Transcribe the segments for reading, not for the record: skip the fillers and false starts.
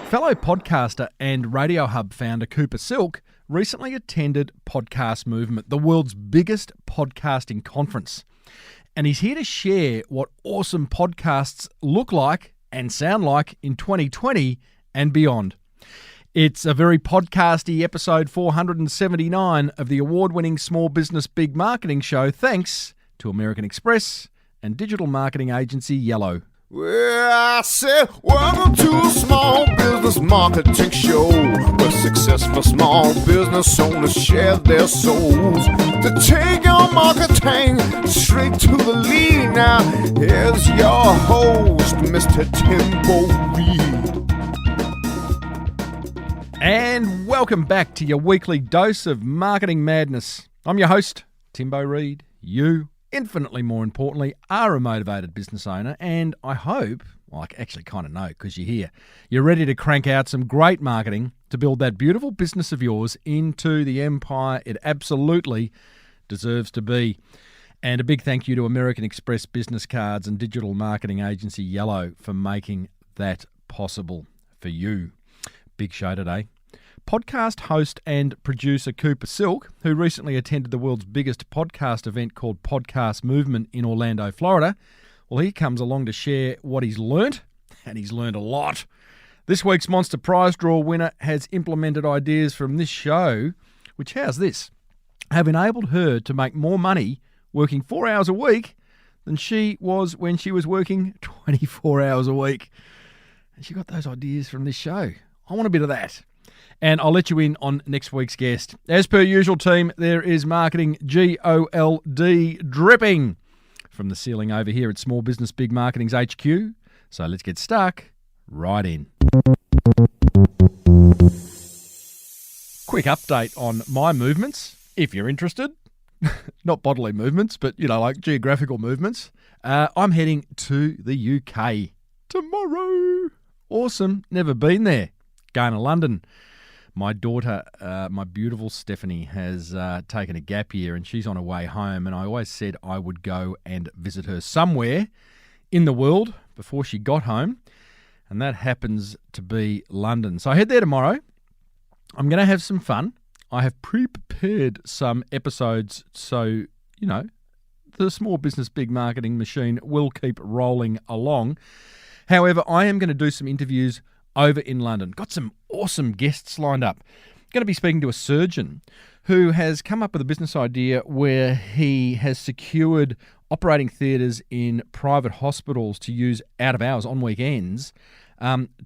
Fellow podcaster and RadioHub founder Cooper Silk recently attended Podcast Movement, the world's biggest podcasting conference. And he's here to share what awesome podcasts look like and sound like in 2020 and beyond. It's a very podcasty episode 479 of the award-winning Small Business Big Marketing Show, thanks to American Express and digital marketing agency Yellow. Well, I said, welcome to a small business marketing show where successful small business owners share their souls to take your marketing straight to the lead. Now, here's your host, Mr. Timbo Reid. And welcome back to your weekly dose of marketing madness. I'm your host, Timbo Reid. You, infinitely more importantly, are a motivated business owner, and I hope, well, I actually kind of know because you're here, you're ready to crank out some great marketing to build that beautiful business of yours into the empire it absolutely deserves to be. And a big thank you to American Express business cards and digital marketing agency Yellow for making that possible for you. Big show today. Podcast host and producer Cooper Silk, who recently attended the world's biggest podcast event called Podcast Movement in Orlando, Florida, well, he comes along to share what he's learnt, and he's learned a lot. This week's Monster Prize Draw winner has implemented ideas from this show, which, how's this, have enabled her to make more money working 4 hours a week than she was when she was working 24 hours a week. And she got those ideas from this show. I want a bit of that. And I'll let you in on next week's guest. As per usual, team, there is marketing GOLD dripping from the ceiling over here at Small Business Big Marketing's HQ. So let's get stuck right in. Quick update on my movements, if you're interested. Not bodily movements, but, like geographical movements. I'm heading to the UK tomorrow. Awesome. Never been there. Going to London. My daughter, my beautiful Stephanie, has taken a gap year and she's on her way home, and I always said I would go and visit her somewhere in the world before she got home, and that happens to be London. So I head there tomorrow. I'm going to have some fun. I have pre-prepared some episodes so, the Small Business Big Marketing machine will keep rolling along. However, I am going to do some interviews over in London. Got some awesome guests lined up. Going to be speaking to a surgeon who has come up with a business idea where he has secured operating theatres in private hospitals to use out of hours on weekends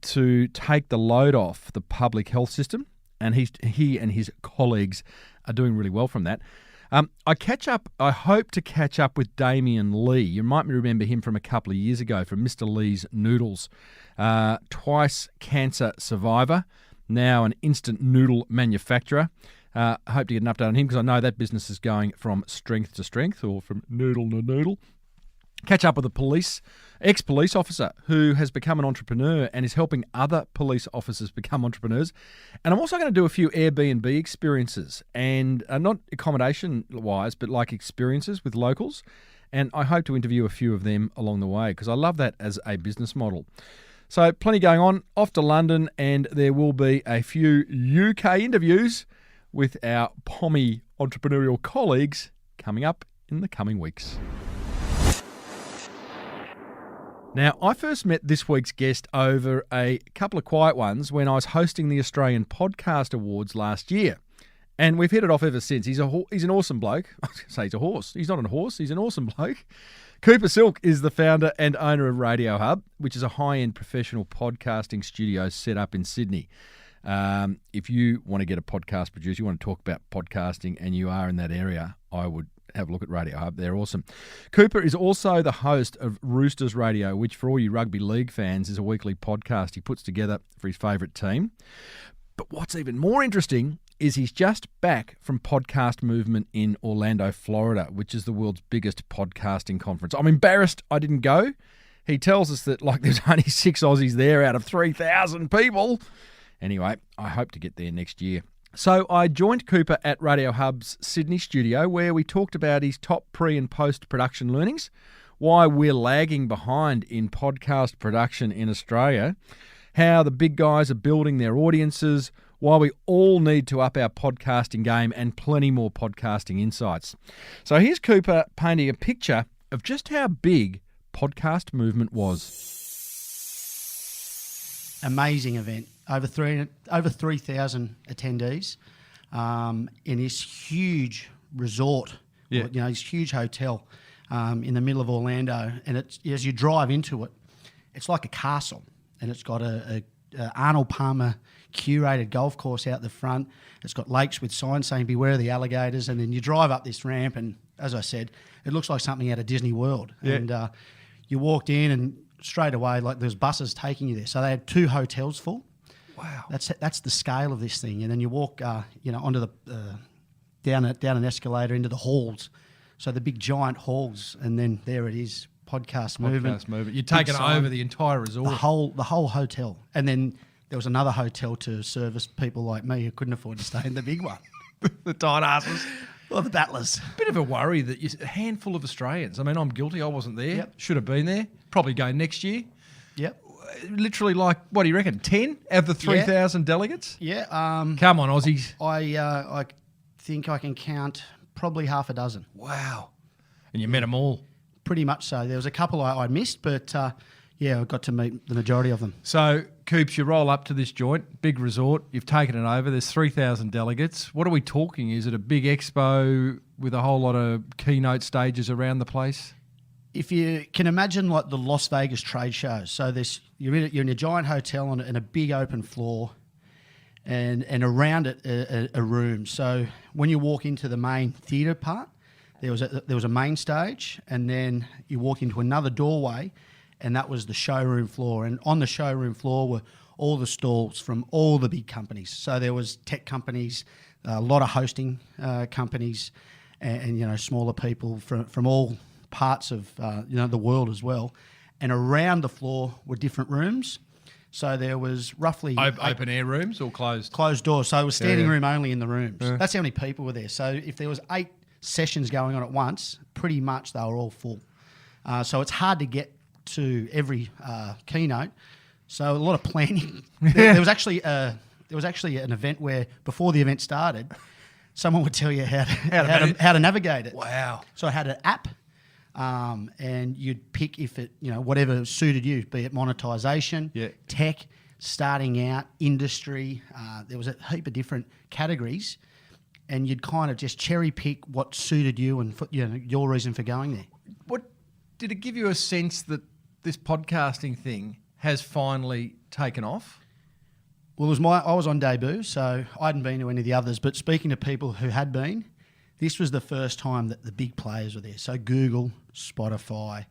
to take the load off the public health system. And he and his colleagues are doing really well from that. I hope to catch up with Damien Lee. You might remember him from a couple of years ago from Mr. Lee's Noodles. Twice cancer survivor, now an instant noodle manufacturer. I hope to get an update on him because I know that business is going from strength to strength, or from noodle to noodle. Catch up with a ex-police officer who has become an entrepreneur and is helping other police officers become entrepreneurs. And I'm also going to do a few Airbnb experiences, and not accommodation-wise, but like experiences with locals. And I hope to interview a few of them along the way because I love that as a business model. So plenty going on. Off to London, and there will be a few UK interviews with our Pommy entrepreneurial colleagues coming up in the coming weeks. Now, I first met this week's guest over a couple of quiet ones when I was hosting the Australian Podcast Awards last year. And we've hit it off ever since. He's an awesome bloke. I was going to say he's a horse. He's not a horse. He's an awesome bloke. Cooper Silk is the founder and owner of RadioHub, which is a high-end professional podcasting studio set up in Sydney. If you want to get a podcast producer, you want to talk about podcasting, and you are in that area, I would have a look at RadioHub. They're awesome. Cooper is also the host of Roosters Radio, which for all you Rugby League fans is a weekly podcast he puts together for his favourite team. But what's even more interesting is he's just back from Podcast Movement in Orlando, Florida, which is the world's biggest podcasting conference. I'm embarrassed I didn't go. He tells us that there's only 6 Aussies there out of 3,000 people. Anyway, I hope to get there next year. So I joined Cooper at RadioHub's Sydney studio where we talked about his top pre- and post-production learnings, why we're lagging behind in podcast production in Australia, how the big guys are building their audiences, why we all need to up our podcasting game, and plenty more podcasting insights. So here's Cooper painting a picture of just how big podcast movement was. Amazing event. Over 3,000 attendees in this huge resort, this huge hotel in the middle of Orlando. And it's, as you drive into it, it's like a castle, and it's got a Arnold Palmer curated golf course out the front. It's got lakes with signs saying beware of the alligators, and then you drive up this ramp, and as I said, it looks like something out of Disney World. Yeah. And you walked in, and straight away, like, there's buses taking you there. So they had 2 hotels full. Wow, that's the scale of this thing. And then you walk, onto the down an escalator into the halls. So the big giant halls, and then there it is, podcast movement. You're taking over the entire resort, the whole hotel, and then there was another hotel to service people like me who couldn't afford to stay in the big one. The tight asses. Or the battlers. Bit of a worry that a handful of Australians. I mean, I'm guilty. I wasn't there. Yep. Should have been there. Probably go next year. Yep. Literally, like, what do you reckon? 10 of the 3,000 delegates? Yeah. Come on, Aussies. I think I can count probably half a dozen. Wow. And you met them all? Pretty much so. There was a couple I missed, but I got to meet the majority of them. So, Coops, you roll up to this joint, big resort. You've taken it over. There's 3,000 delegates. What are we talking? Is it a big expo with a whole lot of keynote stages around the place? If you can imagine, like, the Las Vegas trade shows. So you're in a giant hotel on a big open floor, and around it a room. So when you walk into the main theatre part, there was a main stage, and then you walk into another doorway, and that was the showroom floor. And on the showroom floor were all the stalls from all the big companies. So there was tech companies, a lot of hosting companies, and smaller people from all parts of the world as well. And around the floor were different rooms. So there was roughly open air rooms or closed? Closed doors. So it was standing room only in the rooms. Yeah. That's how many people were there. So if there was 8 sessions going on at once, pretty much they were all full. So it's hard to get to every keynote. So a lot of planning. There was actually an event where before the event started, someone would tell you how to navigate it. Wow! So I had an app, and you'd pick if it whatever suited you, be it monetization, tech, starting out, industry. There was a heap of different categories, and you'd kind of just cherry pick what suited you and your reason for going there. What did it give you a sense that this podcasting thing has finally taken off? Well, I was on debut, so I hadn't been to any of the others. But speaking to people who had been, this was the first time that the big players were there. So Google, Spotify,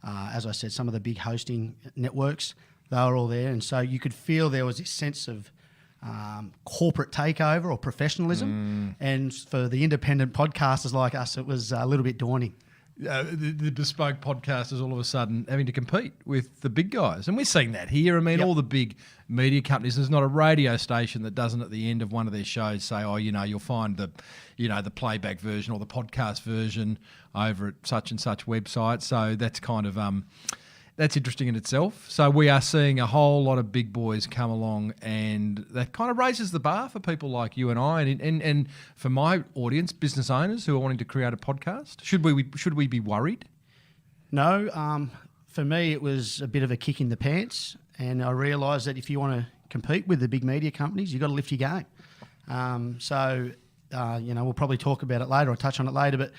as I said, some of the big hosting networks, they were all there. And so you could feel there was this sense of corporate takeover or professionalism. And for the independent podcasters like us, it was a little bit daunting. The bespoke podcasters all of a sudden having to compete with the big guys. And we're seeing that here. I mean, all the big media companies, there's not a radio station that doesn't at the end of one of their shows say, you'll find the playback version or the podcast version over at such and such website. So that's kind of that's interesting in itself. So we are seeing a whole lot of big boys come along, and that kind of raises the bar for people like you and I, and for my audience, business owners who are wanting to create a podcast. Should we be worried? No. For me, it was a bit of a kick in the pants, and I realised that if you want to compete with the big media companies, you've got to lift your game. We'll probably talk about it later or touch on it later, but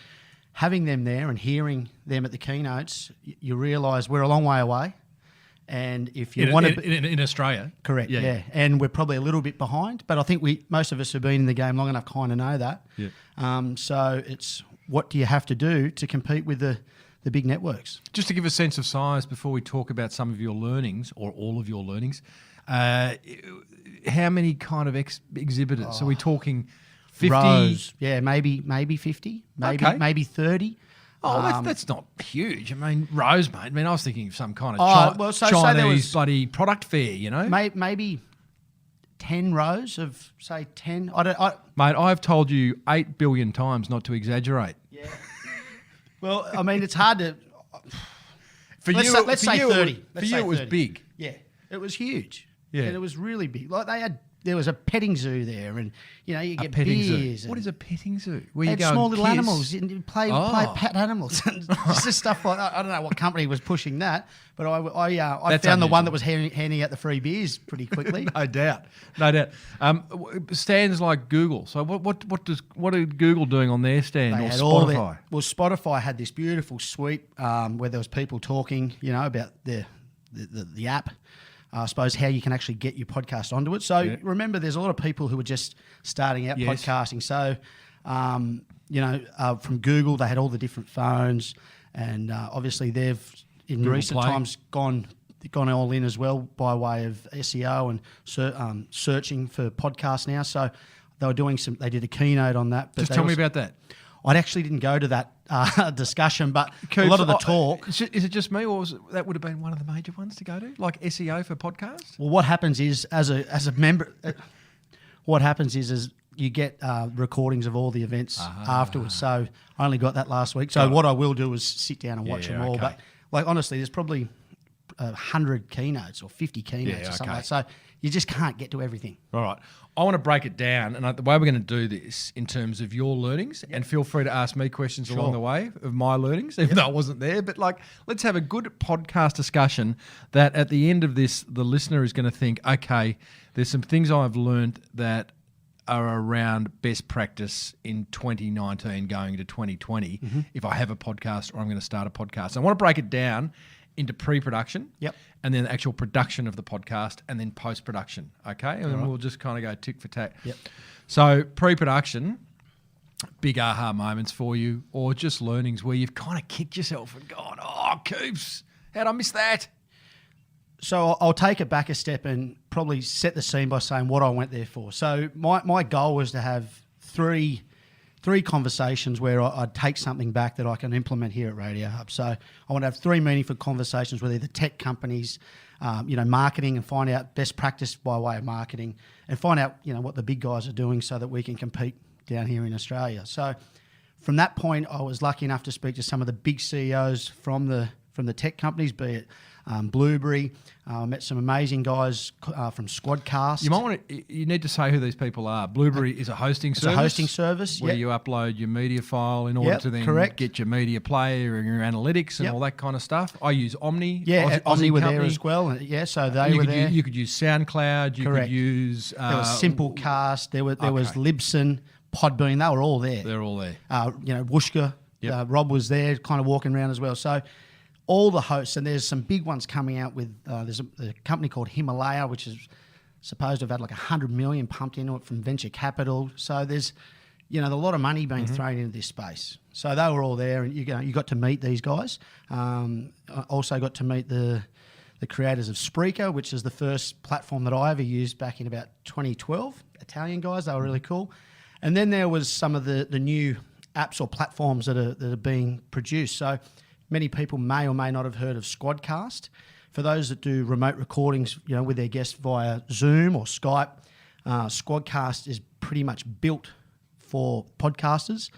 having them there and hearing them at the keynotes, you realise we're a long way away. And if you want to... In Australia? Correct, yeah. And we're probably a little bit behind, but I think most of us have been in the game long enough kind of know that. Yeah. So it's what do you have to do to compete with the big networks? Just to give a sense of size before we talk about some of your learnings or all of your learnings, how many kind of exhibitors? Are we talking 50? Rows. Yeah, maybe 50, maybe 30. That's not huge. I mean, rows, mate. I mean, I was thinking of some kind of Chinese bloody product fair, Maybe 10 rows of, say, 10. Mate, I've told you 8 billion times not to exaggerate. Yeah. Well, I mean, it's hard to... For let's you, say for you, 30. For you, it was big. Yeah, it was huge. Yeah. And it was really big. Like there was a petting zoo there, and you get petting beers. zoo. What is a petting zoo? They had small little animals, and you play pet animals, and just stuff like that. I don't know what company was pushing that, but I found the one that was handing out the free beers pretty quickly. No doubt. Stands like Google. So what are Google doing on their stand, They or had Spotify? Spotify had this beautiful suite where there was people talking, about the app. I suppose how you can actually get your podcast onto it. So remember, there's a lot of people who are just starting out podcasting. So, from Google, they had all the different phones, and obviously they've in Google recent Play. times gone all in as well by way of SEO and searching for podcasts now. So they were doing they did a keynote on that. But Just tell me about that. I actually didn't go to that discussion, but a lot of the talk. Is it just me, or that would have been one of the major ones to go to, like SEO for podcasts? Well, what happens is, as a member, what happens is you get recordings of all the events afterwards. So I only got that last week. So what I will do is sit down and watch them all. Okay. But honestly, there's probably 100 keynotes or 50 keynotes or something like that. So you just can't get to everything. All right. I want to break it down, and the way we're going to do this in terms of your learnings, and feel free to ask me questions along the way of my learnings, even though I wasn't there. But let's have a good podcast discussion that at the end of this, the listener is going to think, okay, there's some things I've learned that are around best practice in 2019 going into 2020 if I have a podcast or I'm going to start a podcast. I want to break it down into pre-production, and then the actual production of the podcast, and then post-production, okay? And then we'll just kind of go tick for tack. Yep. So pre-production, big aha moments for you, or just learnings where you've kind of kicked yourself and gone, oh, Coops, how'd I miss that? So I'll take it back a step and probably set the scene by saying what I went there for. So my goal was to have three conversations where I'd take something back that I can implement here at RadioHub. So I want to have three meaningful conversations with either tech companies, marketing, and find out best practice by way of marketing, and find out what the big guys are doing so that we can compete down here in Australia. So from that point, I was lucky enough to speak to some of the big CEOs from the tech companies, be it Blueberry. I met some amazing guys from Squadcast. You need to say who these people are. Blueberry is a hosting service. It's a hosting service, where you upload your media file in order to then get your media player and your analytics and all that kind of stuff. I use Omni. Yeah, Omni were there as well. Yeah, so they were there. You could use SoundCloud. You could use... there was Simplecast. There was Libsyn, Podbean. They were all there. They're all there. Whooshka. Rob was there kind of walking around as well. So all the hosts, and there's some big ones coming out with, there's a company called Himalaya, which is supposed to have had like 100 million pumped into it from venture capital. So there's, a lot of money being thrown into this space. So they were all there, and you got to meet these guys. I also got to meet the creators of Spreaker, which is the first platform that I ever used back in about 2012. Italian guys, they were really cool. And then there was some of the new apps or platforms that are being produced. So many people may or may not have heard of Squadcast. For those that do remote recordings, with their guests via Zoom or Skype, Squadcast is pretty much built for podcasters,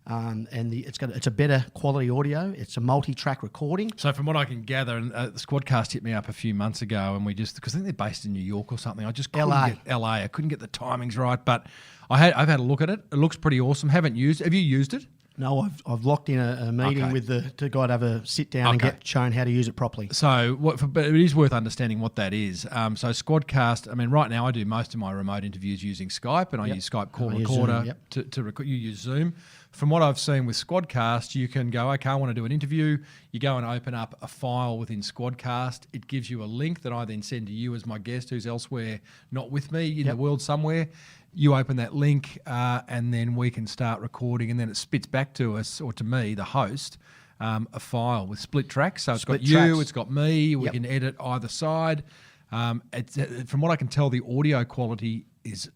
and it's a better quality audio. It's a multi-track recording. So from what I can gather, and the Squadcast hit me up a few months ago, and because I think they're based in New York or something. I just couldn't get LA. I couldn't get the timings right, but I've had a look at it. It looks pretty awesome. Have you used it? No, I've locked in a meeting with the guy to have a sit down and get shown how to use it properly. So, but it is worth understanding what that is. So Squadcast, right now I do most of my remote interviews using Skype, and I use Skype Call Recorder to record. You use Zoom. From what I've seen with Squadcast, you can go, okay, I want to do an interview. You go and open up a file within Squadcast. It gives you a link that I then send to you as my guest who's elsewhere, not with me, in the world somewhere. You open that link and then we can start recording, and then it spits back to us, or to me, the host, a file with split tracks. So it's got you, it's got me. We can edit either side. From what I can tell, the audio quality is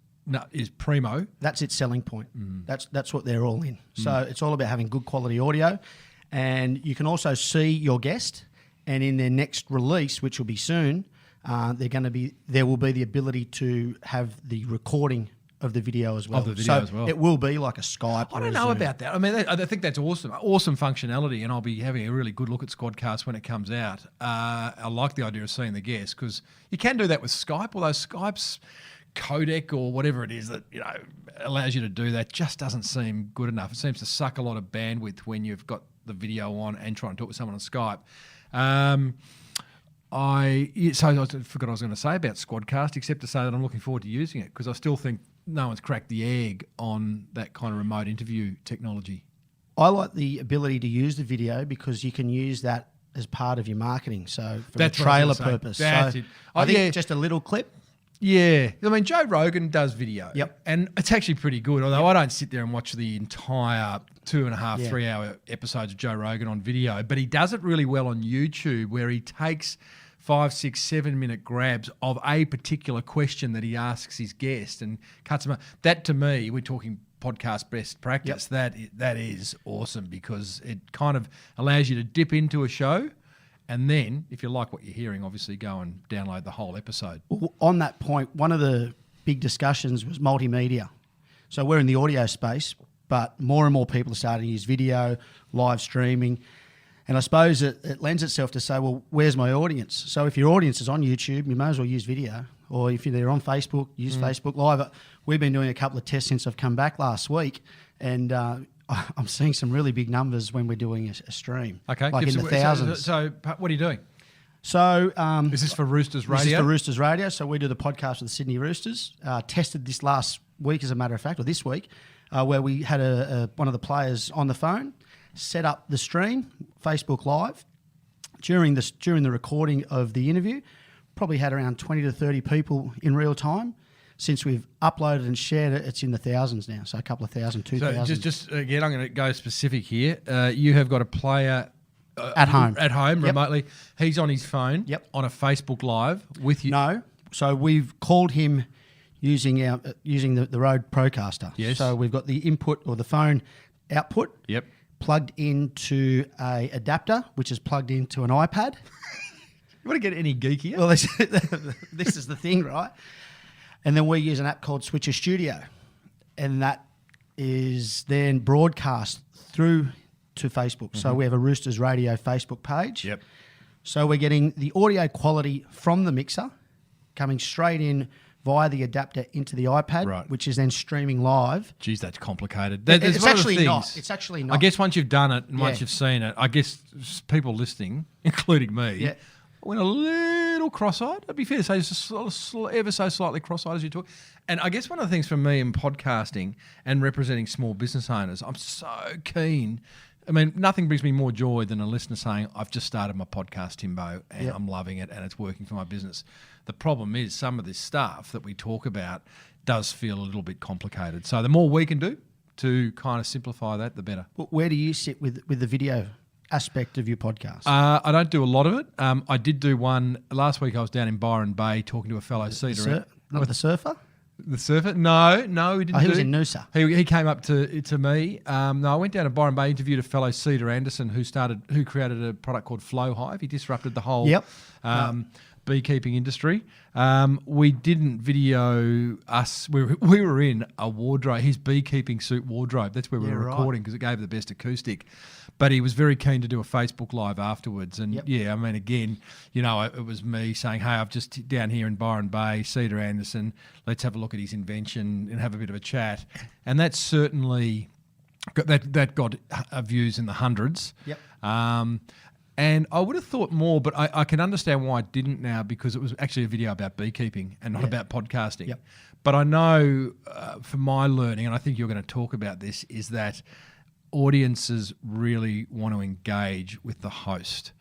primo. That's its selling point. That's what they're all in. So it's all about having good quality audio, and you can also see your guest. And in their next release, which will be soon, there will be the ability to have the recording of the video as well. Of the video as well. It will be like a Skype. I don't know about that. I mean, I think that's awesome. Awesome functionality, and I'll be having a really good look at Squadcast when it comes out. I like the idea of seeing the guests because you can do that with Skype, although Skype's codec or whatever it is that allows you to do that just doesn't seem good enough. It seems to suck a lot of bandwidth when you've got the video on and trying to talk with someone on Skype. I forgot what I was going to say about Squadcast, except to say that I'm looking forward to using it because I still think no one's cracked the egg on that kind of remote interview technology. I like the ability to use the video because you can use that as part of your marketing. So for a trailer purpose. That's it. I think just a little clip. Yeah. I mean, Joe Rogan does video. Yep. And it's actually pretty good, although I don't sit there and watch the entire 2.5, 3 hour episodes of Joe Rogan on video, but he does it really well on YouTube where he takes 5, 6, 7 minute grabs of a particular question that he asks his guest and cuts them up. That to me, we're talking podcast best practice. Yep. That is awesome because it kind of allows you to dip into a show and then, if you like what you're hearing, obviously go and download the whole episode. Well, on that point, one of the big discussions was multimedia. So we're in the audio space, but more and more people are starting to use video, live streaming. And I suppose it lends itself to say, well, where's my audience? So if your audience is on YouTube, you may as well use video. Or if they're on Facebook, use Facebook Live. We've been doing a couple of tests since I've come back last week, and I'm seeing some really big numbers when we're doing a stream. Okay. Like in the thousands. So what are you doing? So is this for Roosters Radio? This is for Roosters Radio. So we do the podcast with the Sydney Roosters. Tested this last week, as a matter of fact, or this week, where we had one of the players on the phone, set up the stream, Facebook Live. During the recording of the interview, probably had around 20 to 30 people in real time. Since we've uploaded and shared it, it's in the thousands now. So a couple of thousand, 2,000. So just again, I'm going to go specific here. You have got a player at home, remotely. He's on his phone on a Facebook Live with you. No. So we've called him using the Rode Procaster. Yes. So we've got the input or the phone output. Yep. Plugged into a adapter, which is plugged into an iPad. You want to get any geekier? Well, this is the thing, right? And then we use an app called Switcher Studio, and that is then broadcast through to Facebook. Mm-hmm. So we have a Roosters Radio Facebook page. Yep. So we're getting the audio quality from the mixer coming straight in via the adapter into the iPad, which is then streaming live. Geez, that's complicated. It's actually not. It's actually not. I guess once you've done it and once you've seen it, I guess people listening, including me, went a little cross-eyed. It'd be fair to say just ever so slightly cross-eyed as you talk. And I guess one of the things for me in podcasting and representing small business owners, I'm so keen. I mean, nothing brings me more joy than a listener saying, I've just started my podcast, Timbo, and I'm loving it and it's working for my business. The problem is some of this stuff that we talk about does feel a little bit complicated. So the more we can do to kind of simplify that, the better. Where do you sit with the video aspect of your podcast? I don't do a lot of it. I did do one last week. I was down in Byron Bay talking to a fellow cedar. Not the surfer? The surfer? No, he didn't. He was in Noosa. He came up to me. No, I went down to Byron Bay, interviewed a fellow Cedar Anderson who created a product called Flow Hive. He disrupted the whole beekeeping industry. We didn't video us. We were in a wardrobe, his beekeeping suit wardrobe. That's where we were recording because it gave the best acoustic. But he was very keen to do a Facebook Live afterwards. And I mean, again, it was me saying, hey, I've just down here in Byron Bay, Cedar Anderson, let's have a look at his invention and have a bit of a chat. And that certainly that got views in the hundreds. Yep. And I would have thought more, but I can understand why I didn't now because it was actually a video about beekeeping and not about podcasting. Yep. But I know from my learning, and I think you're going to talk about this, is that audiences really want to engage with the host.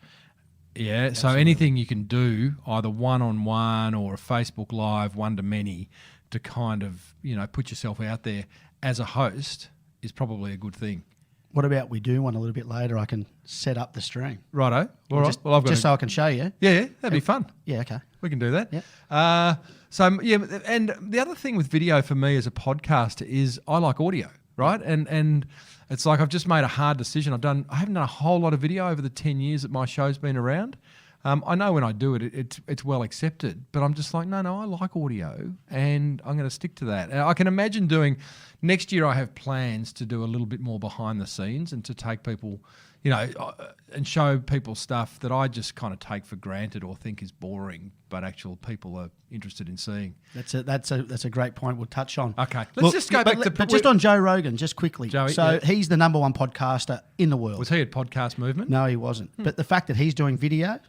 Yeah, absolutely. So anything you can do, either one-on-one or a Facebook Live, one-to-many, to kind of, put yourself out there as a host is probably a good thing. What about we do one a little bit later? I can set up the stream. Righto. All right. Well, I've got so I can show you. Yeah, that'd be fun. Yeah, okay. We can do that. Yeah. And the other thing with video for me as a podcaster is I like audio, right? And it's like I've just made a hard decision. I haven't done a whole lot of video over the 10 years that my show's been around. I know when I do it, it's well accepted, but I'm just like, no, I like audio, and I'm going to stick to that. And I can imagine doing next year. I have plans to do a little bit more behind the scenes and to take people, and show people stuff that I just kind of take for granted or think is boring, but actual people are interested in seeing. That's a great point. We'll touch on. Okay, let's just go back to. But just on Joe Rogan, just quickly. Joey, so he's the number one podcaster in the world. Was he at Podcast Movement? No, he wasn't. But the fact that he's doing video,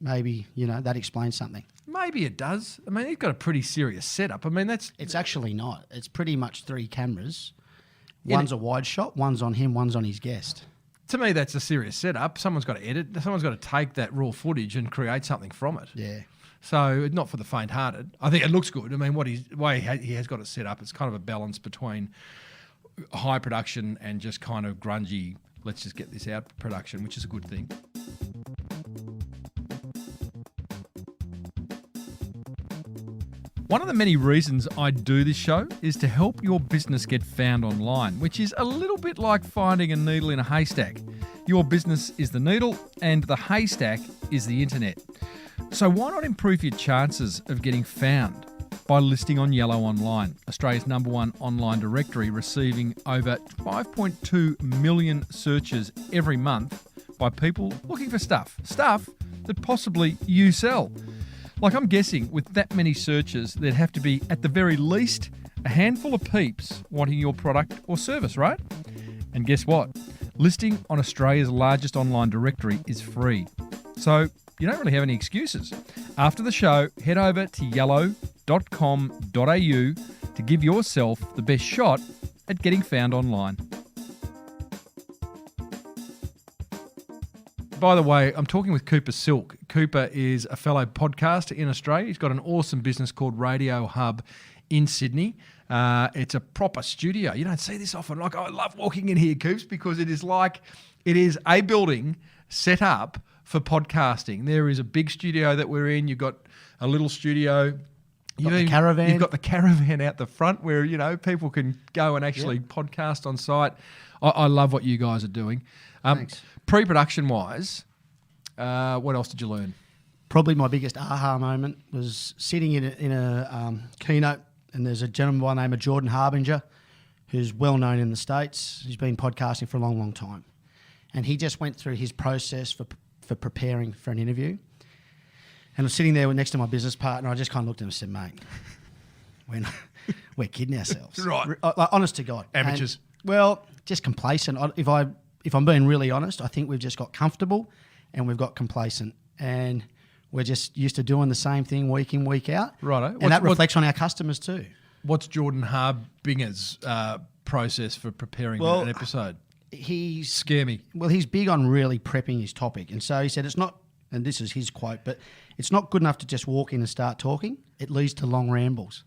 maybe that explains something. Maybe it does. I mean, he's got a pretty serious setup. I mean, It's actually not. It's pretty much 3 cameras. One's a wide shot, one's on him, one's on his guest. To me, that's a serious setup. Someone's got to edit. Someone's got to take that raw footage and create something from it. Yeah. So not for the faint-hearted. I think it looks good. I mean, way he has got it set up, it's kind of a balance between high production and just kind of grungy, let's just get this out production, which is a good thing. One of the many reasons I do this show is to help your business get found online, which is a little bit like finding a needle in a haystack. Your business is the needle and the haystack is the internet. So why not improve your chances of getting found by listing on Yellow Online, Australia's #1 online directory, receiving over 5.2 million searches every month by people looking for stuff that possibly you sell. Like, I'm guessing with that many searches, there'd have to be, at the very least, a handful of peeps wanting your product or service, right? And guess what? Listing on Australia's largest online directory is free. So you don't really have any excuses. After the show, head over to yellow.com.au to give yourself the best shot at getting found online. By the way, I'm talking with Cooper Silk. Cooper is a fellow podcaster in Australia. He's got an awesome business called RadioHub in Sydney. It's a proper studio. You don't see this often. Like, I love walking in here, Coops, because it is a building set up for podcasting. There is a big studio that we're in. You've got a little studio. You've got the caravan out the front where, people can go and actually podcast on site. I love what you guys are doing. Thanks. Pre-production wise, what else did you learn? Probably my biggest aha moment was sitting in a keynote, and there's a gentleman by the name of Jordan Harbinger, who's well known in the States. He's been podcasting for a long, long time. And he just went through his process for preparing for an interview. And I was sitting there next to my business partner. I just kind of looked at him and said, mate, we're kidding ourselves. Right. Honest to God. Amateurs. Just complacent. If I'm being really honest, I think we've just got comfortable and we've got complacent. And we're just used to doing the same thing week in, week out. Righto. And that reflects on our customers too. What's Jordan Harbinger's process for preparing an episode? Scare me. Well, he's big on really prepping his topic. And so he said it's not, and this is his quote, but it's not good enough to just walk in and start talking. It leads to long rambles.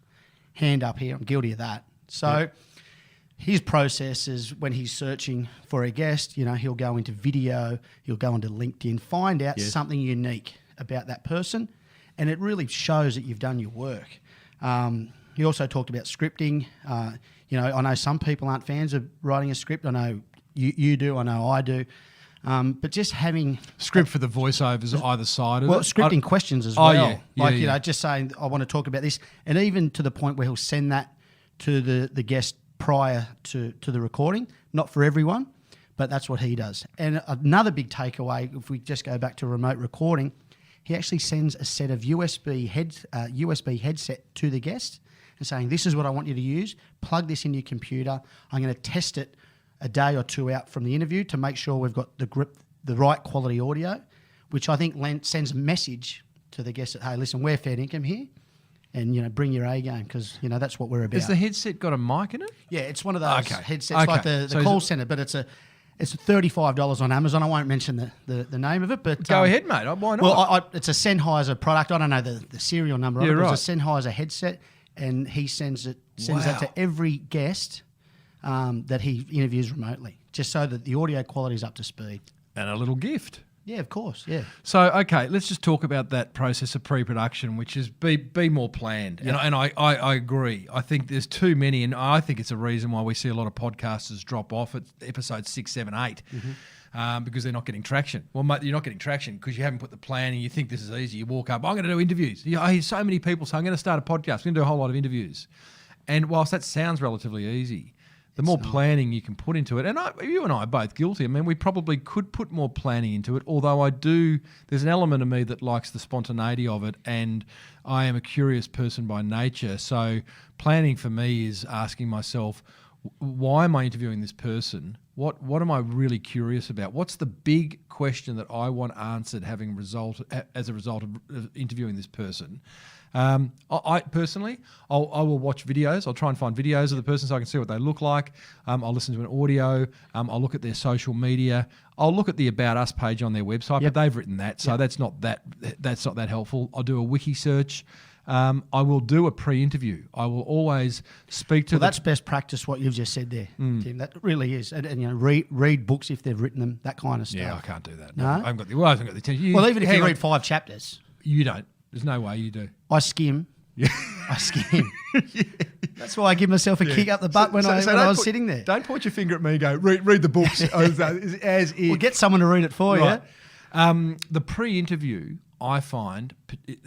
Hand up here, I'm guilty of that. So his process is when he's searching for a guest, he'll go into video, he'll go into LinkedIn, find out something unique about that person, and it really shows that you've done your work. He also talked about scripting. I know some people aren't fans of writing a script. I know you do, I know I do. But just having... Script for the voiceovers either side of it? Well, scripting questions as well. Yeah. Just saying, I want to talk about this. And even to the point where he'll send that to the guest prior to the recording. Not for everyone, but that's what he does. And another big takeaway, if we just go back to remote recording, he actually sends a set of USB headset to the guest and saying, this is what I want you to use. Plug this into your computer. I'm going to test it a day or two out from the interview to make sure we've got the right quality audio, which I think sends a message to the guest that, hey, listen, we're fair income here, and bring your A game, because that's what we're about. Has the headset got a mic in it? Yeah, it's one of those headsets like the call centre, but it's $35 on Amazon. I won't mention the name of it, but go ahead, mate. Why not? Well, it's a Sennheiser product. I don't know the serial number of it. Right. It's a Sennheiser headset, and he sends that to every guest that he interviews remotely, just so that the audio quality is up to speed. And a little gift. Yeah, of course, yeah. So, okay, let's just talk about that process of pre-production, which is be more planned. Yeah. And I agree. I think there's too many, and I think it's a reason why we see a lot of podcasters drop off at episode 6, 7, 8. because they're not getting traction. Well, mate, you're not getting traction because you haven't put the plan in. You think this is easy. You walk up, I'm going to do interviews. I hear so many people say, I'm going to start a podcast. I'm going to do a whole lot of interviews. And whilst that sounds relatively easy, the more planning you can put into it, and you and I are both guilty. I mean, we probably could put more planning into it, although there's an element of me that likes the spontaneity of it, and I am a curious person by nature. So planning for me is asking myself, why am I interviewing this person? What am I really curious about? What's the big question that I want answered as a result of interviewing this person? I personally, I will watch videos. I'll try and find videos of the person so I can see what they look like. I'll listen to an audio. I'll look at their social media. I'll look at the About Us page on their website, but they've written that, so that's not that helpful. I'll do a wiki search. I will do a pre-interview. I will always speak to. That's best practice. What you've just said there, Tim. That really is. And read books if they've written them. That kind of stuff. Yeah, I can't do that. No, I haven't got the attention. Well, even if you read 5 chapters, you don't. There's no way you do. I skim. Yeah. I skim. That's why I give myself a kick up the butt when I was sitting there. Don't point your finger at me and go, read the books as if. We'll get someone to read it for you. The pre-interview, I find,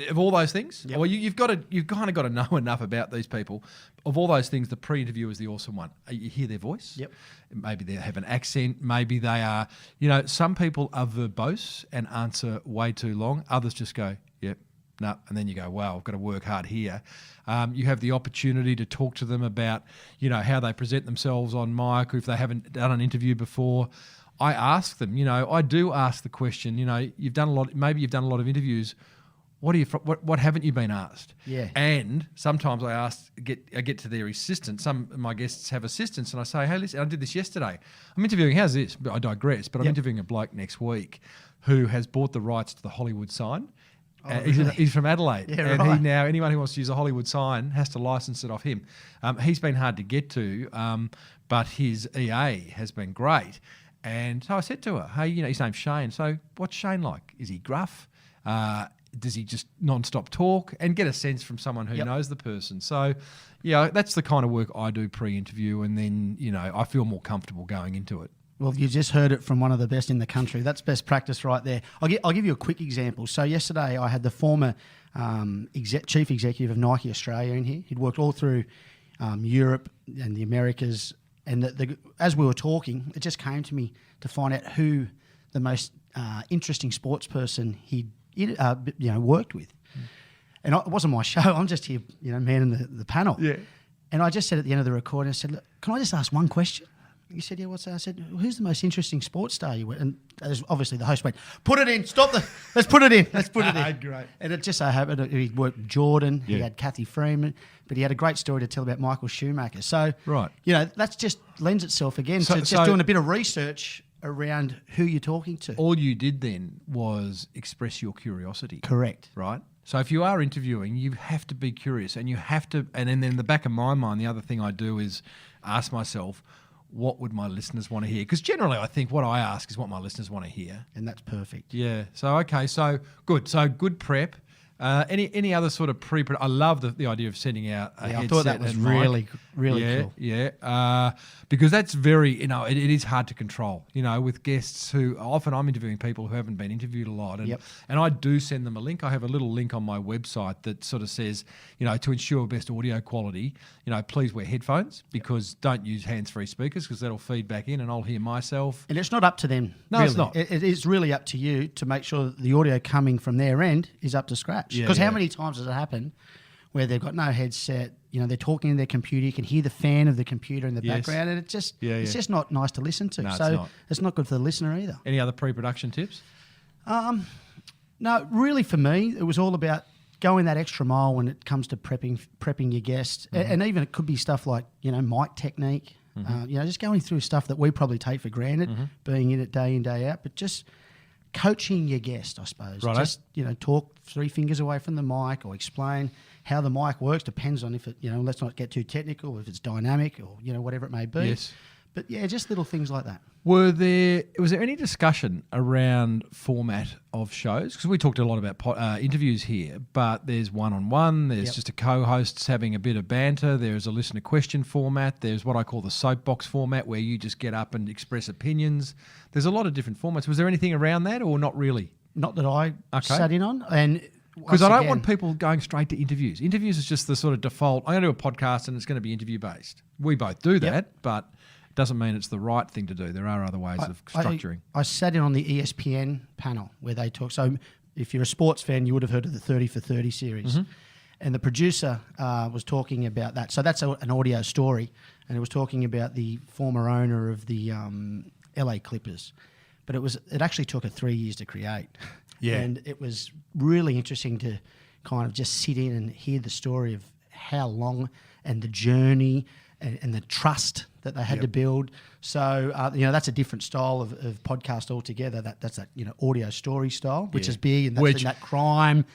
of all those things, well, you've kind of got to know enough about these people. Of all those things, the pre-interview is the awesome one. You hear their voice. Yep. Maybe they have an accent. Maybe they are, some people are verbose and answer way too long. Others just go, yep. No, and then you go, wow, I've got to work hard here. You have the opportunity to talk to them about, how they present themselves on mic, or if they haven't done an interview before. I ask them, I do ask the question, you've done a lot, maybe you've done a lot of interviews. What haven't you been asked? Yeah. And sometimes I get to their assistant. Some of my guests have assistants, and I say, hey, listen, I did this yesterday. I'm interviewing, how's this? I digress, but I'm interviewing a bloke next week who has bought the rights to the Hollywood sign. Oh, really? He's from Adelaide, and he now, anyone who wants to use a Hollywood sign has to license it off him. He's been hard to get to, but his EA has been great. And so I said to her, hey, his name's Shane. So what's Shane like? Is he gruff? Does he just non-stop talk? And get a sense from someone who knows the person. So, that's the kind of work I do pre-interview, and then, I feel more comfortable going into it. Well, you just heard it from one of the best in the country. That's best practice right there. I'll give you a quick example. So yesterday I had the former chief executive of Nike Australia in here. He'd worked all through Europe and the Americas. And as we were talking, it just came to me to find out who the most interesting sports person he'd worked with. And it wasn't my show. I'm just here, manning the panel. Yeah. And I just said at the end of the recording, I said, look, can I just ask one question? He said, yeah, what's that? I said, who's the most interesting sports star you went? And obviously the host went, put it in, let's put it in. Great. And it just so happened, he worked with Jordan, he had Kathy Freeman, but he had a great story to tell about Michael Schumacher. So, that just lends itself again to just doing a bit of research around who you're talking to. All you did then was express your curiosity. Correct. Right? So if you are interviewing, you have to be curious, and you have to, and then in the back of my mind, the other thing I do is ask myself, what would my listeners want to hear? Because generally I think what I ask is what my listeners want to hear. And that's perfect. Yeah. So, okay. So good. So good prep. Any other sort of I love the idea of sending out a headset. I thought that was really cool. Yeah. Because that's very, it is hard to control, with guests who often I'm interviewing people who haven't been interviewed a lot. And I do send them a link. I have a little link on my website that sort of says, to ensure best audio quality, please wear headphones, because don't use hands-free speakers, because that'll feed back in and I'll hear myself. And it's not up to them. No, really. It's not. It is really up to you to make sure that the audio coming from their end is up to scratch. Because how many times has it happened where they've got no headset, they're talking to their computer, you can hear the fan of the computer in the background, and it's just not nice to listen to. No, it's not good for the listener either. Any other pre-production tips? No, really for me, it was all about going that extra mile when it comes to prepping your guests. And even it could be stuff like, mic technique, just going through stuff that we probably take for granted, being in it day in, day out, but just coaching your guest, I suppose. Right. Just, talk 3 fingers away from the mic, or explain how the mic works. Depends on if it, let's not get too technical, if it's dynamic or, whatever it may be. Yes. But yeah, just little things like that. Was there any discussion around format of shows? Because we talked a lot about interviews here, but there's one-on-one, there's just a co-hosts having a bit of banter, there's a listener question format, there's what I call the soapbox format where you just get up and express opinions. There's a lot of different formats. Was there anything around that or not really? Not that I sat in on. And because I don't want people going straight to interviews. Interviews is just the sort of default. I'm going to do a podcast and it's going to be interview-based. We both do that, but it doesn't mean it's the right thing to do. There are other ways of structuring. I sat in on the ESPN panel where they talk. So if you're a sports fan, you would have heard of the 30 for 30 series. Mm-hmm. And the producer was talking about that. So that's an audio story. And it was talking about the former owner of the LA Clippers. But it actually took her 3 years to create. Yeah. And it was really interesting to kind of just sit in and hear the story of how long and the journey and the trust that they had to build. So, that's a different style of podcast altogether. That's that, audio story style, which is big, and that's in that crime.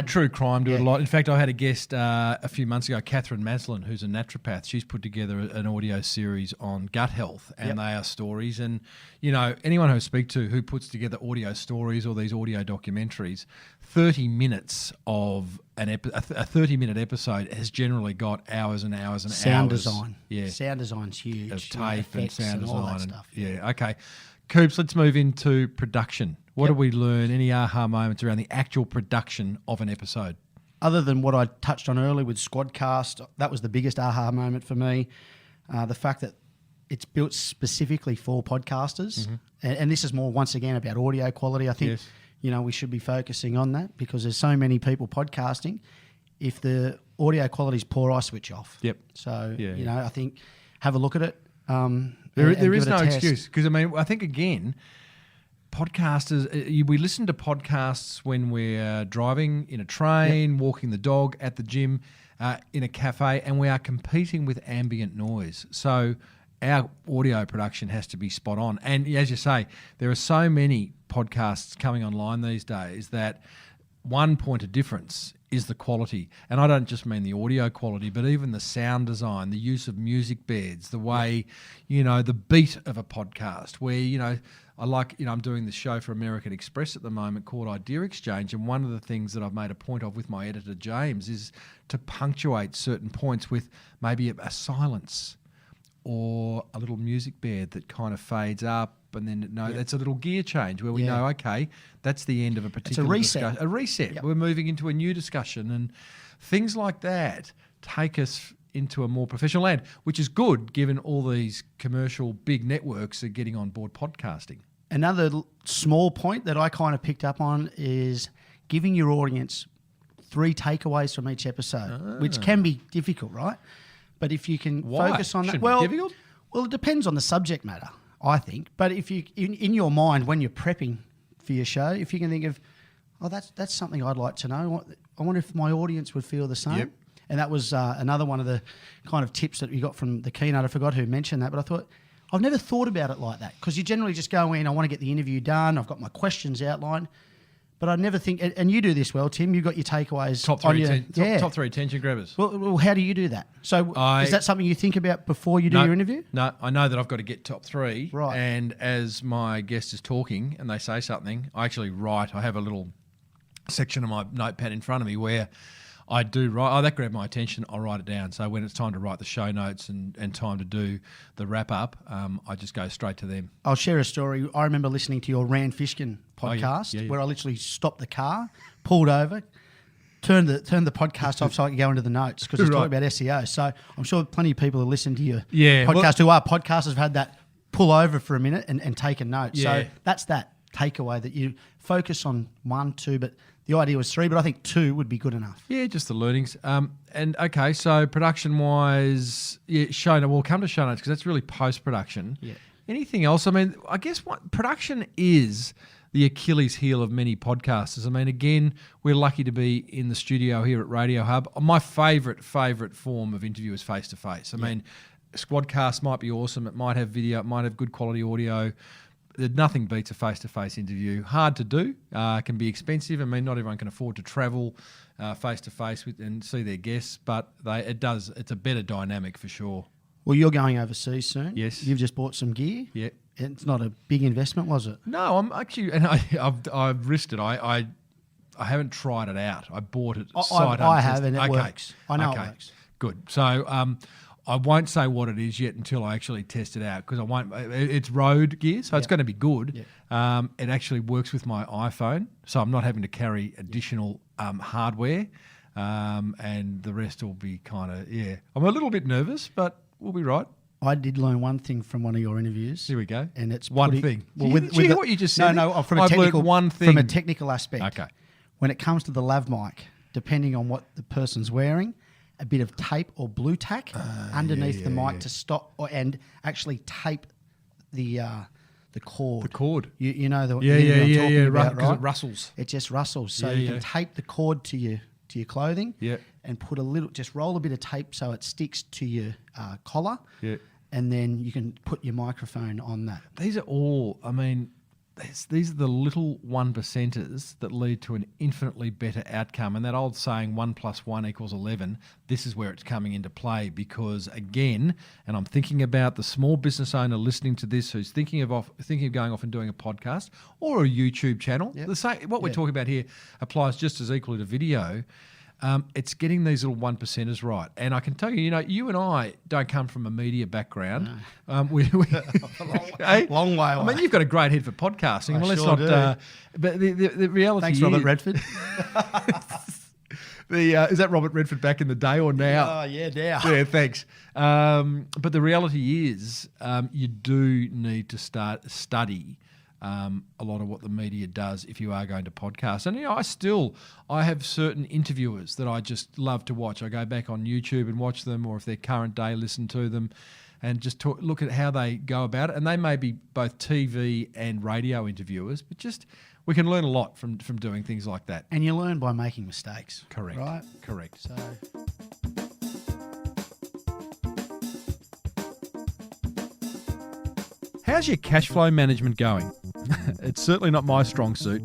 True crime do it a lot. In fact, I had a guest a few months ago, Catherine Maslin, who's a naturopath. She's put together an audio series on gut health, and they are stories. And, anyone who I speak to who puts together audio stories or these audio documentaries, 30 minutes of a 30-minute episode has generally got hours and hours and sound hours. Design. Yeah. Sound design's huge. Of tape and sound design. All that stuff. Yeah, okay. Coops, let's move into production. What do we learn? Any aha moments around the actual production of an episode? Other than what I touched on earlier with Squadcast, that was the biggest aha moment for me. The fact that it's built specifically for podcasters. Mm-hmm. And this is more, once again, about audio quality. I think, we should be focusing on that because there's so many people podcasting. If the audio quality is poor, I switch off. Yep. So, I think have a look at it. There is no excuse because, I think, again, podcasters, we listen to podcasts when we're driving in a train, walking the dog, at the gym, in a cafe, and we are competing with ambient noise. So our audio production has to be spot on. And as you say, there are so many podcasts coming online these days that one point of difference is the quality. And I don't just mean the audio quality, but even the sound design, the use of music beds, the way, the beat of a podcast where, I'm doing this show for American Express at the moment called Idea Exchange. And one of the things that I've made a point of with my editor, James, is to punctuate certain points with maybe a silence or a little music bed that kind of fades up. And then that's a little gear change where we know, okay, that's the end of a particular discussion. A reset. Yep. We're moving into a new discussion, and things like that take us into a more professional land, which is good given all these commercial big networks are getting on board podcasting. Another small point that I kind of picked up on is giving your audience 3 takeaways from each episode, which can be difficult, right? But if you can focus on that, be difficult? Well, it depends on the subject matter, I think. But if you, in your mind, when you're prepping for your show, if you can think of, that's something I'd like to know. I wonder if my audience would feel the same. Yep. And that was another one of the kind of tips that we got from the keynote. I forgot who mentioned that, but I thought, I've never thought about it like that because you generally just go in, I want to get the interview done, I've got my questions outlined. But I never think, and you do this well, Tim, you've got your takeaways. Top 3 attention grabbers. Well, how do you do that? So is that something you think about before you do your interview? No, I know that I've got to get top 3. Right. And as my guest is talking and they say something, I actually write. I have a little section of my notepad in front of me where I do write. That grabbed my attention. I'll write it down. So when it's time to write the show notes and time to do the wrap up, I just go straight to them. I'll share a story. I remember listening to your Rand Fishkin podcast where I literally stopped the car, pulled over, turned the podcast off so I could go into the notes because it's talking about SEO. So I'm sure plenty of people who listen to your podcast who are podcasters have had that pull over for a minute and taken notes. Yeah. So that's that takeaway that you focus on 1, 2, but the idea was 3, but I think 2 would be good enough. Yeah, just the learnings. And okay, so production-wise, we'll come to show notes because that's really post-production. Yeah. Anything else? I guess what production is the Achilles heel of many podcasters. Again, we're lucky to be in the studio here at RadioHub. My favourite form of interview is face-to-face. Squadcast might be awesome. It might have video. It might have good quality audio. Nothing beats a face-to-face interview. Hard to do, can be expensive. Not everyone can afford to travel face-to-face and see their guests, but it's a better dynamic for sure. Well, you're going overseas soon. Yes. You've just bought some gear. Yeah. It's not a big investment, was it? No, I'm actually, and I've risked it. I haven't tried it out. I bought it. I have, and it works. I know it works. Good. So I won't say what it is yet until I actually test it out because I won't. It's road gear, so it's going to be good. Yeah. It actually works with my iPhone, so I'm not having to carry additional hardware, and the rest will be kind of I'm a little bit nervous, but we'll be right. I did learn one thing from one of your interviews. Here we go. And it's one thing. Well, did you hear what you just said? No, from a I've technical learned one thing. From a technical aspect. Okay. When it comes to the lav mic, depending on what the person's wearing, a bit of tape or blue tack underneath the mic to stop and actually tape the cord. The cord. You know the I'm talking about, because right? it rustles. It just rustles. So you can tape the cord to your clothing. Yeah. And put just roll a bit of tape so it sticks to your collar. Yeah. And then you can put your microphone on that. These are all, these are the little 1%ers that lead to an infinitely better outcome. And that old saying, 1 + 1 = 11, this is where it's coming into play because, again, and I'm thinking about the small business owner listening to this who's thinking of going off and doing a podcast or a YouTube channel. Yep. The same, what we're talking about here applies just as equally to video. It's getting these little 1%ers right. And I can tell you, you and I don't come from a media background. No. Long way away. You've got a great head for podcasting. Do. But the reality Thanks, is... Robert Redford. Is that Robert Redford back in the day or now? Oh, yeah, now. Yeah, thanks. But the reality is you do need to start study a lot of what the media does if you are going to podcast. And I have certain interviewers that I just love to watch. I go back on YouTube and watch them, or if they're current day, listen to them and just look at how they go about it. And they may be both TV and radio interviewers, but we can learn a lot from doing things like that. And you learn by making mistakes. Correct. Right? Correct. So... How's your cash flow management going? It's certainly not my strong suit.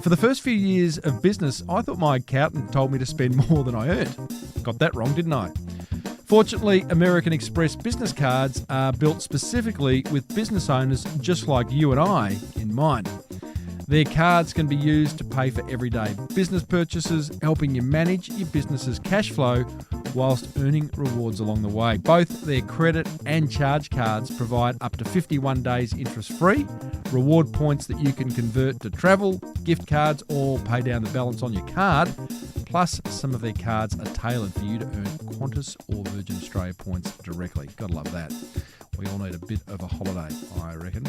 For the first few years of business, I thought my accountant told me to spend more than I earned. Got that wrong, didn't I? Fortunately, American Express business cards are built specifically with business owners just like you and I in mind. Their cards can be used to pay for everyday business purchases, helping you manage your business's cash flow whilst earning rewards along the way. Both their credit and charge cards provide up to 51 days interest-free, reward points that you can convert to travel, gift cards, or pay down the balance on your card. Plus, some of their cards are tailored for you to earn Qantas or Virgin Australia points directly. Gotta love that. We all need a bit of a holiday, I reckon.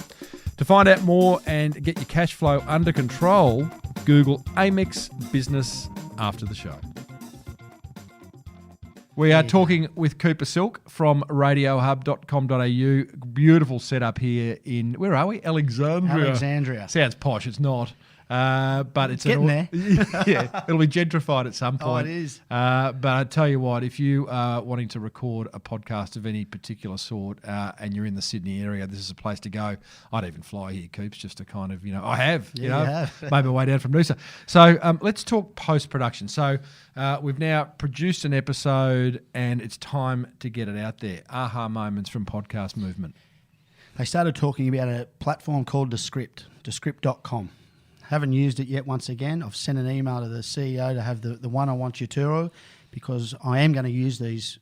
To find out more and get your cash flow under control, Google Amex Business after the show. We are talking with Cooper Silk from radiohub.com.au. Beautiful setup here in, where are we? Alexandria. Sounds posh, it's not. But it's getting there. Yeah, it'll be gentrified at some point. Oh, it is. But I tell you what, if you are wanting to record a podcast of any particular sort and you're in the Sydney area, this is a place to go. I'd even fly here, Coops, just to kind of, I have, you have. made my way down from Noosa. So let's talk post-production. So we've now produced an episode and it's time to get it out there. Aha moments from podcast movement. They started talking about a platform called Descript.com. Haven't used it yet. Once again, I've sent an email to the CEO to have the one-on-one tutorial because I am going to use these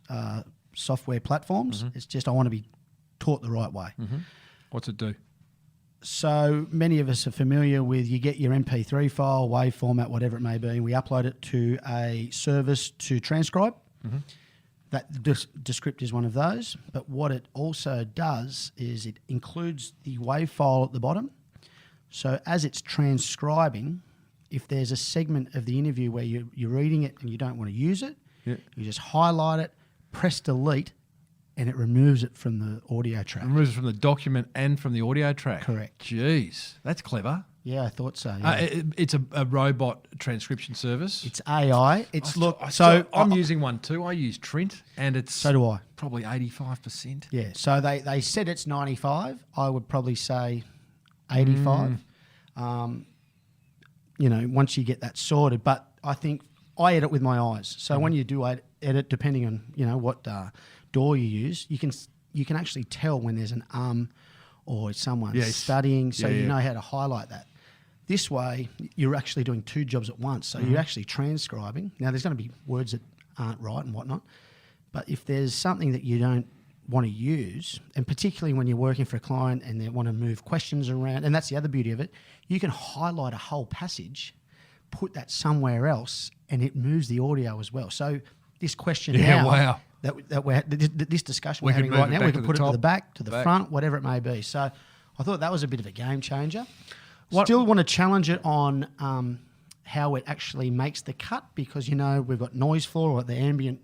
software platforms. Mm-hmm. It's just I want to be taught the right way. Mm-hmm. What's it do? So many of us are familiar with you get your MP3 file, WAV format, whatever it may be, and we upload it to a service to transcribe. Mm-hmm. That Descript is one of those. But what it also does is it includes the WAV file at the bottom. So as it's transcribing, if there's a segment of the interview where you're reading it and you don't want to use it, you just highlight it, press delete, and it removes it from the audio track. Removes it from the document and from the audio track. Correct. Jeez, that's clever. Yeah, I thought so. Yeah. It's a robot transcription service. It's AI. I'm using one too. I use Trint, and it's so do I. Probably 85%. Yeah. So they said it's 95. I would probably say 85. Once you get that sorted. But I think I edit with my eyes. So when you do edit, depending on what door you use, you can actually tell when there's an or someone's studying, so you know how to highlight that. This way, you're actually doing two jobs at once. So you're actually transcribing. Now, there's going to be words that aren't right and whatnot, but if there's something that you don't want to use, and particularly when you're working for a client and they want to move questions around, and that's the other beauty of it, you can highlight a whole this audio as well. So this question this discussion we're having right now, we can put it to the back, to the front, whatever it may be. So I thought that was a bit of a game changer. Still want to challenge it on how it actually makes the cut, because, you know, we've got noise floor or the ambient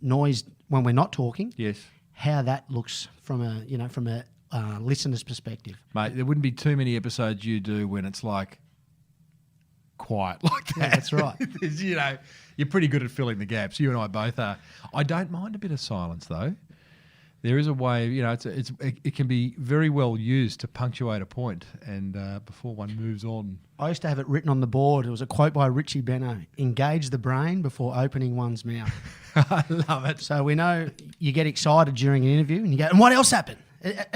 noise when we're not talking. Yes. How that looks from a listener's perspective. Mate, there wouldn't be too many episodes you do when it's like quiet like that. Yeah, that's right. You know, you're pretty good at filling the gaps. You and I both are. I don't mind a bit of silence though. There is a way, you know, it can be very well used to punctuate a point and before one moves on. I used to have it written on the board. It was a quote by Richie Benno: engage the brain before opening one's mouth. I love it. So we know you get excited during an interview and you go, and what else happened?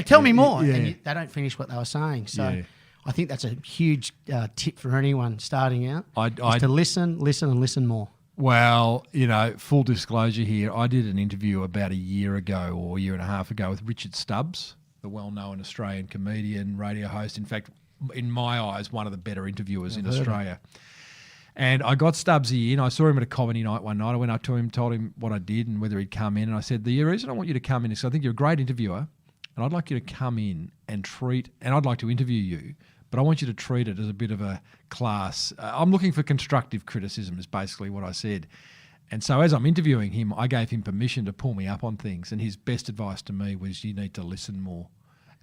Tell me more. Yeah. And they don't finish what they were saying. So I think that's a huge tip for anyone starting out, is to listen more. Well, you know, full disclosure here, I did an interview about a year ago or a year and a half ago with Richard Stubbs, the well-known Australian comedian, radio host. In fact, in my eyes, one of the better interviewers in Australia. And I got Stubbsy in. I saw him at a comedy night one night. I went up to him, told him what I did and whether he'd come in. And I said, the reason I want you to come in is because I think you're a great interviewer and I'd like you to come in and I'd like to interview you, but I want you to treat it as a bit of a class. I'm looking for constructive criticism is basically what I said. And so as I'm interviewing him, I gave him permission to pull me up on things. And his best advice to me was, you need to listen more.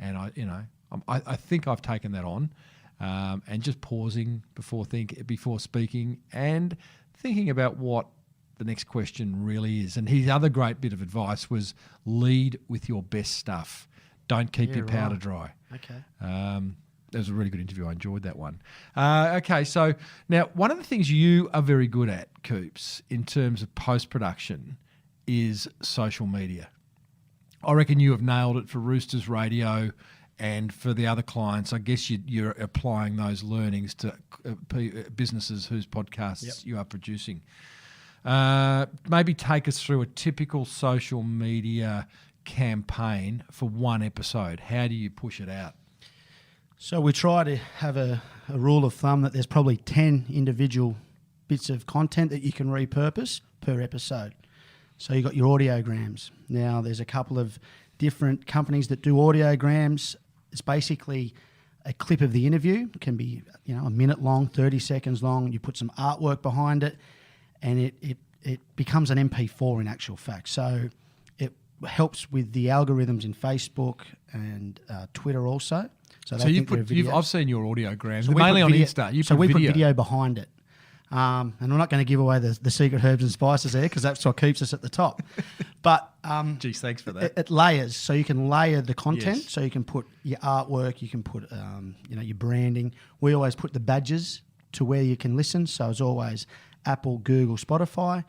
And I think I've taken that on, and just pausing before speaking and thinking about what the next question really is. And his other great bit of advice was lead with your best stuff. Don't keep your powder dry. Okay. That was a really good interview. I enjoyed that one. Okay, so now one of the things you are very good at, Coops, in terms of post-production is social media. I reckon you have nailed it for Roosters Radio and for the other clients. I guess you're applying those learnings to businesses whose podcasts you are producing. Maybe take us through a typical social media campaign for one episode. How do you push it out? So we try to have a rule of thumb that there's probably 10 individual bits of content that you can repurpose per episode. So you've got your audiograms. Now there's a couple of different companies that do audiograms. It's basically a clip of the interview. It can be, you know, a minute long, 30 seconds long. You put some artwork behind it and it becomes an MP4 in actual fact. So it helps with the algorithms in Facebook and Twitter also. So I've seen your audiograms, so mainly on Insta. We put video behind it. And I'm not going to give away the secret herbs and spices there because that's what keeps us at the top. But geez, thanks for that. It layers, so you can layer the content. Yes. So you can put your artwork, you can put your branding. We always put the badges to where you can listen. So it's always Apple, Google, Spotify,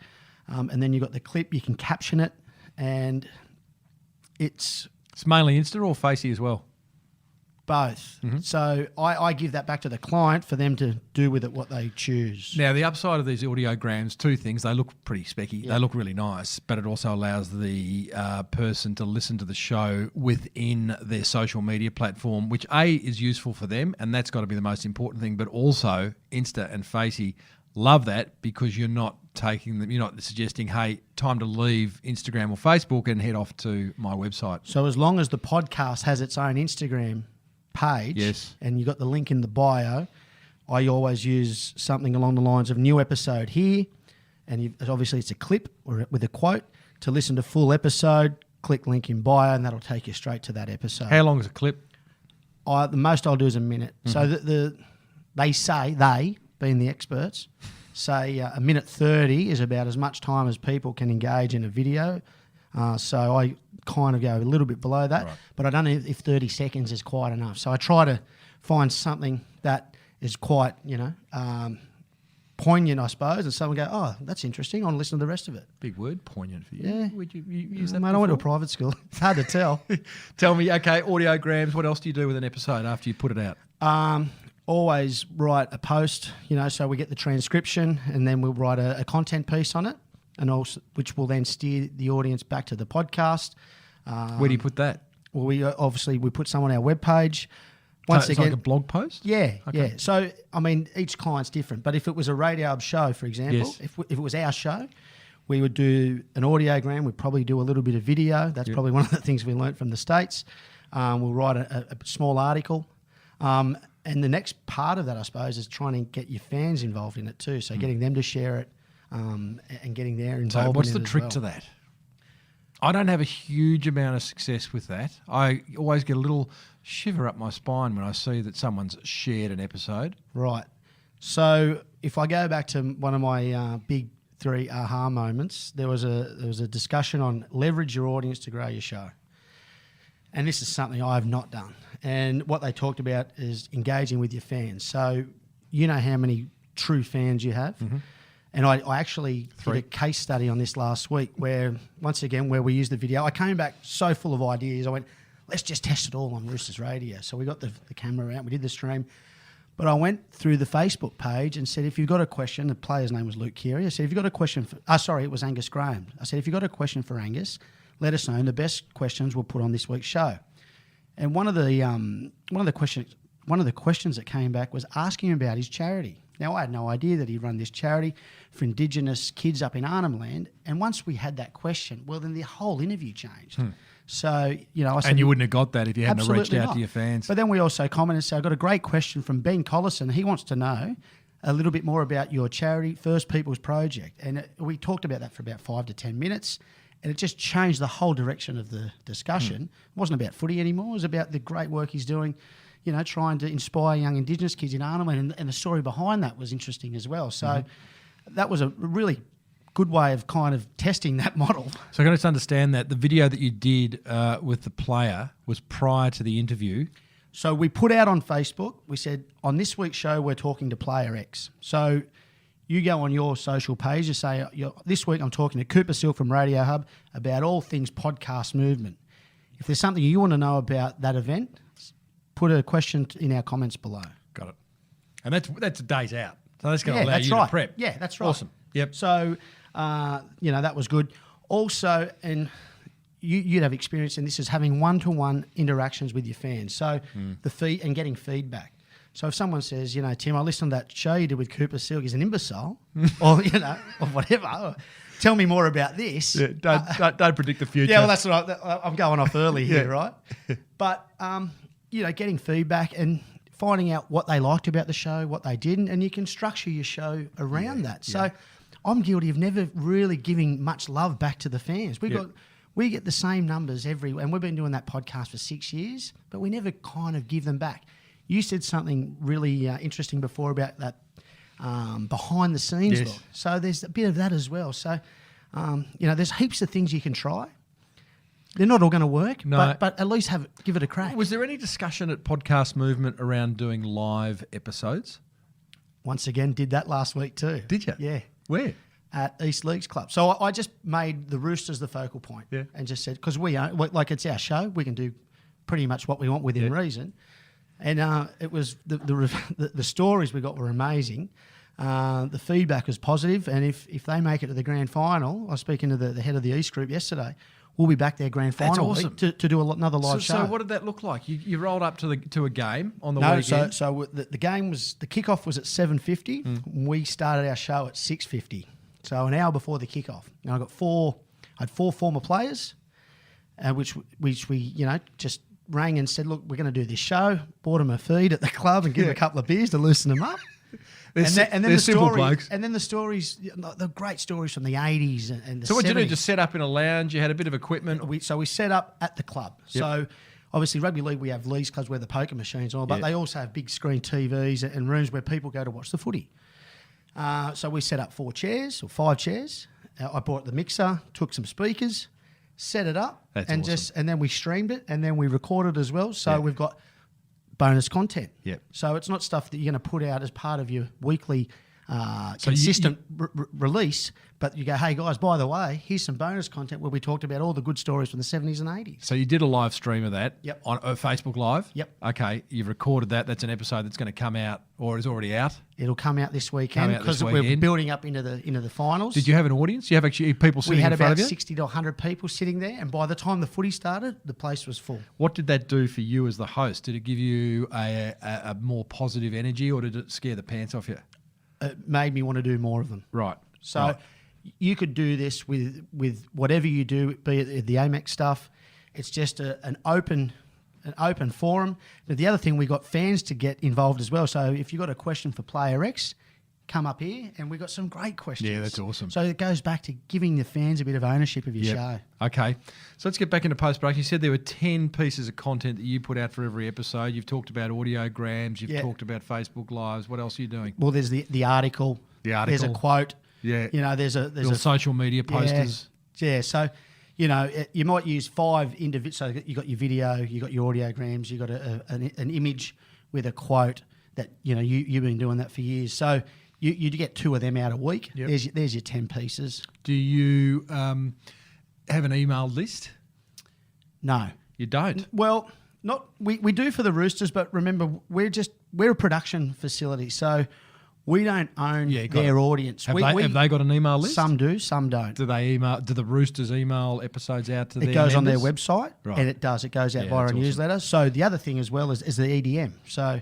and then you've got the clip. You can caption it, and it's mainly Insta or Facey as well. Both. Mm-hmm. So I give that back to the client for them to do with it what they choose. Now, the upside of these audiograms, two things. They look pretty specky. Yeah. They look really nice, but it also allows the person to listen to the show within their social media platform, which, A, is useful for them, and that's got to be the most important thing, but also Insta and Facey love that because you're not taking them, you're not suggesting, hey, time to leave Instagram or Facebook and head off to my website. So as long as the podcast has its own Instagram page, yes, and you got the link in the bio, I always use something along the lines of new episode here, and obviously it's a clip or with a quote. To listen to full episode, click link in bio, and that'll take you straight to that episode. How long is a clip? The most I'll do is a minute. Mm-hmm. So they being the experts, say a minute 30 is about as much time as people can engage in a video. So I kind of go a little bit below that, right, but I don't know if 30 seconds is quite enough. So I try to find something that is quite, poignant, I suppose, and someone go, oh, that's interesting, I want to listen to the rest of it. Big word, poignant for you. Yeah. Would you use that Mate, I went to a before? private school. It's hard to tell. Tell me, okay, audiograms, what else do you do with an episode after you put it out? Always write a post, so we get the transcription and then we'll write a content piece on it, and also which will then steer the audience back to the podcast. Where do you put that? Well, we put some on our webpage. Once It's like a blog post? Yeah, Okay. yeah. So, I mean, each client's different. But if it was a RadioHub show, for example, Yes. if it was our show, we would do an audiogram. We'd probably do a little bit of video. That's probably one of the things we learnt from the States. We'll write a small article. And the next part of that, I suppose, is trying to get your fans involved in it too. So getting them to share it and getting their involvement. So what's the in it as trick well. to that? I don't have a huge amount of success with that. I always get a little shiver up my spine when I see that someone's shared an episode. Right. So if I go back to one of my big 3 aha moments, there was a discussion on leverage your audience to grow your show. And this is something I've not done. And what they talked about is engaging with your fans. So you know how many true fans you have. Mm-hmm. And I actually did a case study on this last week where, once again, where we used the video. I came back so full of ideas. I went, let's just test it all on Roosters Radio. So we got the camera out, we did the stream. But I went through the Facebook page and said, if you've got a question, the player's name was Luke Keary. I said, if you've got a question for, it was Angus Graham. I said, if you've got a question for Angus, let us know. And the best questions we'll put on this week's show. And one of the questions that came back was asking him about his charity. Now, I had no idea that he'd run this charity for Indigenous kids up in Arnhem Land. And once we had that question, well, then the whole interview changed. So, I said... And you wouldn't have got that if you hadn't reached absolutely out not. to your fans. But then we also commented and said, I've got a great question from Ben Collison. He wants to know a little bit more about your charity, First People's Project. And we talked about that for about 5 to 10 minutes. And it just changed the whole direction of the discussion. It wasn't about footy anymore. It was about the great work he's doing, trying to inspire young Indigenous kids in Arnhem Land. And the story behind that was interesting as well. So that was a really good way of kind of testing that model. So I got to understand that the video that you did with the player was prior to the interview. So we put out on Facebook, we said, on this week's show, we're talking to Player X. So you go on your social page, you say, this week I'm talking to Cooper Silk from RadioHub about all things podcast movement. If there's something you want to know about that event, put a question in our comments below. Got it. And that's a day's out. So that's going to allow that's you right. to prep. Yeah, that's right. Awesome. Yep. So, that was good. Also, and you'd have experience in this, is having one-to-one interactions with your fans. So and getting feedback. So if someone says, Tim, I listened to that show you did with Cooper Silk, he's an imbecile, or or whatever. Or, tell me more about this. Yeah, don't predict the future. Yeah, well, that's right. I'm going off early here, right? But getting feedback and finding out what they liked about the show, what they didn't, and you can structure your show around that. So I'm guilty of never really giving much love back to the fans. We get the same numbers and we've been doing that podcast for 6 years, but we never kind of give them back. You said something really interesting before about that behind the scenes look. So there's a bit of that as well. So, there's heaps of things you can try. They're not all going to work, No. but at least give it a crack. Was there any discussion at Podcast Movement around doing live episodes? Once again, did that last week too. Did you? Yeah. Where? At East Leagues Club. So I just made the Roosters the focal point and just said, because it's our show, we can do pretty much what we want within reason. And it was the stories we got were amazing. The feedback was positive, and if they make it to the grand final, I was speaking to the head of the East Group yesterday, we'll be back there grand final awesome. week to do another live show. So what did that look like? You rolled up to a game on the weekend? So the game was, the kickoff was at 7:50. We started our show at 6:50. So an hour before the kickoff. And I had four former players, which we just rang and said, look, we're going to do this show. Bought them a feed at the club and give them a couple of beers to loosen them up. They're simple blokes. And then the stories, the great stories from the 80s and the 70s. So what did you do? Just set up in a lounge? You had a bit of equipment? We set up at the club. Yep. So obviously Rugby League, we have leagues clubs where the poker machines are, but they also have big screen TVs and rooms where people go to watch the footy. So we set up 4 chairs or 5 chairs. I bought the mixer, took some speakers, set it up, and then we streamed it, and then we recorded as well. So we've got bonus content. Yep. So it's not stuff that you're going to put out as part of your weekly consistent release. But you go, hey guys, by the way, here's some bonus content where we talked about all the good stories from the 70s and 80s. So you did a live stream of that. Yep. On Facebook Live. Yep. Okay, you've recorded that. That's an episode that's going to come out or is already out. It'll come out this weekend because we're building up into the finals. Did you have an audience? You have actually people sitting in front of you? We had about 60 to 100 people sitting there, and by the time the footy started, the place was full. What did that do for you as the host? Did it give you a more positive energy, or did it scare the pants off you? It made me want to do more of them. Right. So you could do this with whatever you do, be it the Amex stuff. It's just an open forum. But the other thing, we got fans to get involved as well. So if you've got a question for Player X, come up here, and we've got some great questions. Yeah, that's awesome. So it goes back to giving the fans a bit of ownership of your show. Okay. So let's get back into post-production. You said there were 10 pieces of content that you put out for every episode. You've talked about audiograms. You've talked about Facebook Lives. What else are you doing? Well, there's the article. The article. There's a quote. Yeah. You know, there's a social media posters. Yeah. So, you know, you might use 5 individual. So you got your video, you got your audiograms, you got an image with a quote that you've been doing that for years. So you get 2 of them out a week. Yep. There's your 10 pieces. Do you have an email list? No, you don't. Well, not we do for the Roosters, but remember we're a production facility, so. We don't own their audience. Have they got an email list? Some do, some don't. Do the Roosters email episodes out to their members? It goes on their members? website, and it does. It goes out via a newsletter. So the other thing as well is the EDM. So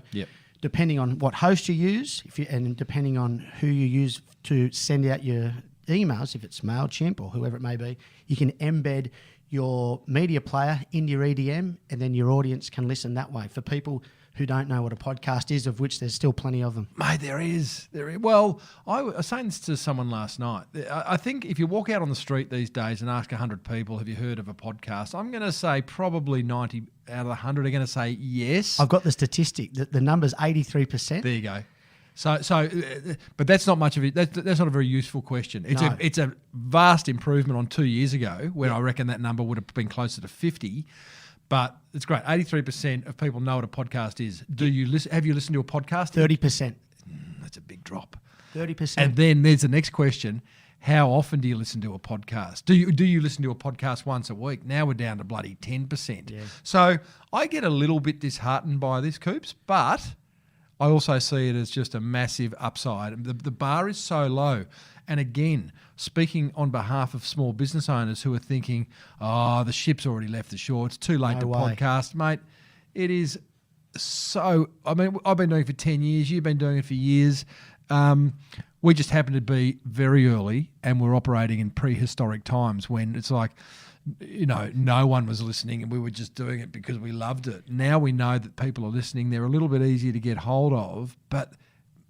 depending on what host you use, and depending on who you use to send out your emails, if it's MailChimp or whoever it may be, you can embed your media player into your EDM, and then your audience can listen that way. For people who don't know what a podcast is, of which there's still plenty of them. Mate, there is. Well, I was saying this to someone last night. I think if you walk out on the street these days and ask 100 people, have you heard of a podcast? I'm going to say probably 90 out of 100 are going to say yes. I've got the statistic. The number's 83%. There you go. So, but that's not much of it. That's not a very useful question. It's a vast improvement on 2 years ago, where I reckon that number would have been closer to 50. But it's great. 83% of people know what a podcast is. Do you listen? Have you listened to a podcast? 30%. That's a big drop. 30%. And then there's the next question: how often do you listen to a podcast? Do you listen to a podcast once a week? Now we're down to bloody 10%. Yeah. So I get a little bit disheartened by this, Coops, but I also see it as just a massive upside. The bar is so low. And again, speaking on behalf of small business owners who are thinking, the ship's already left the shore, it's too late to podcast, mate. It is so... I mean, I've been doing it for 10 years. You've been doing it for years. We just happen to be very early, and we're operating in prehistoric times when it's like, no one was listening and we were just doing it because we loved it. Now we know that people are listening. They're a little bit easier to get hold of, but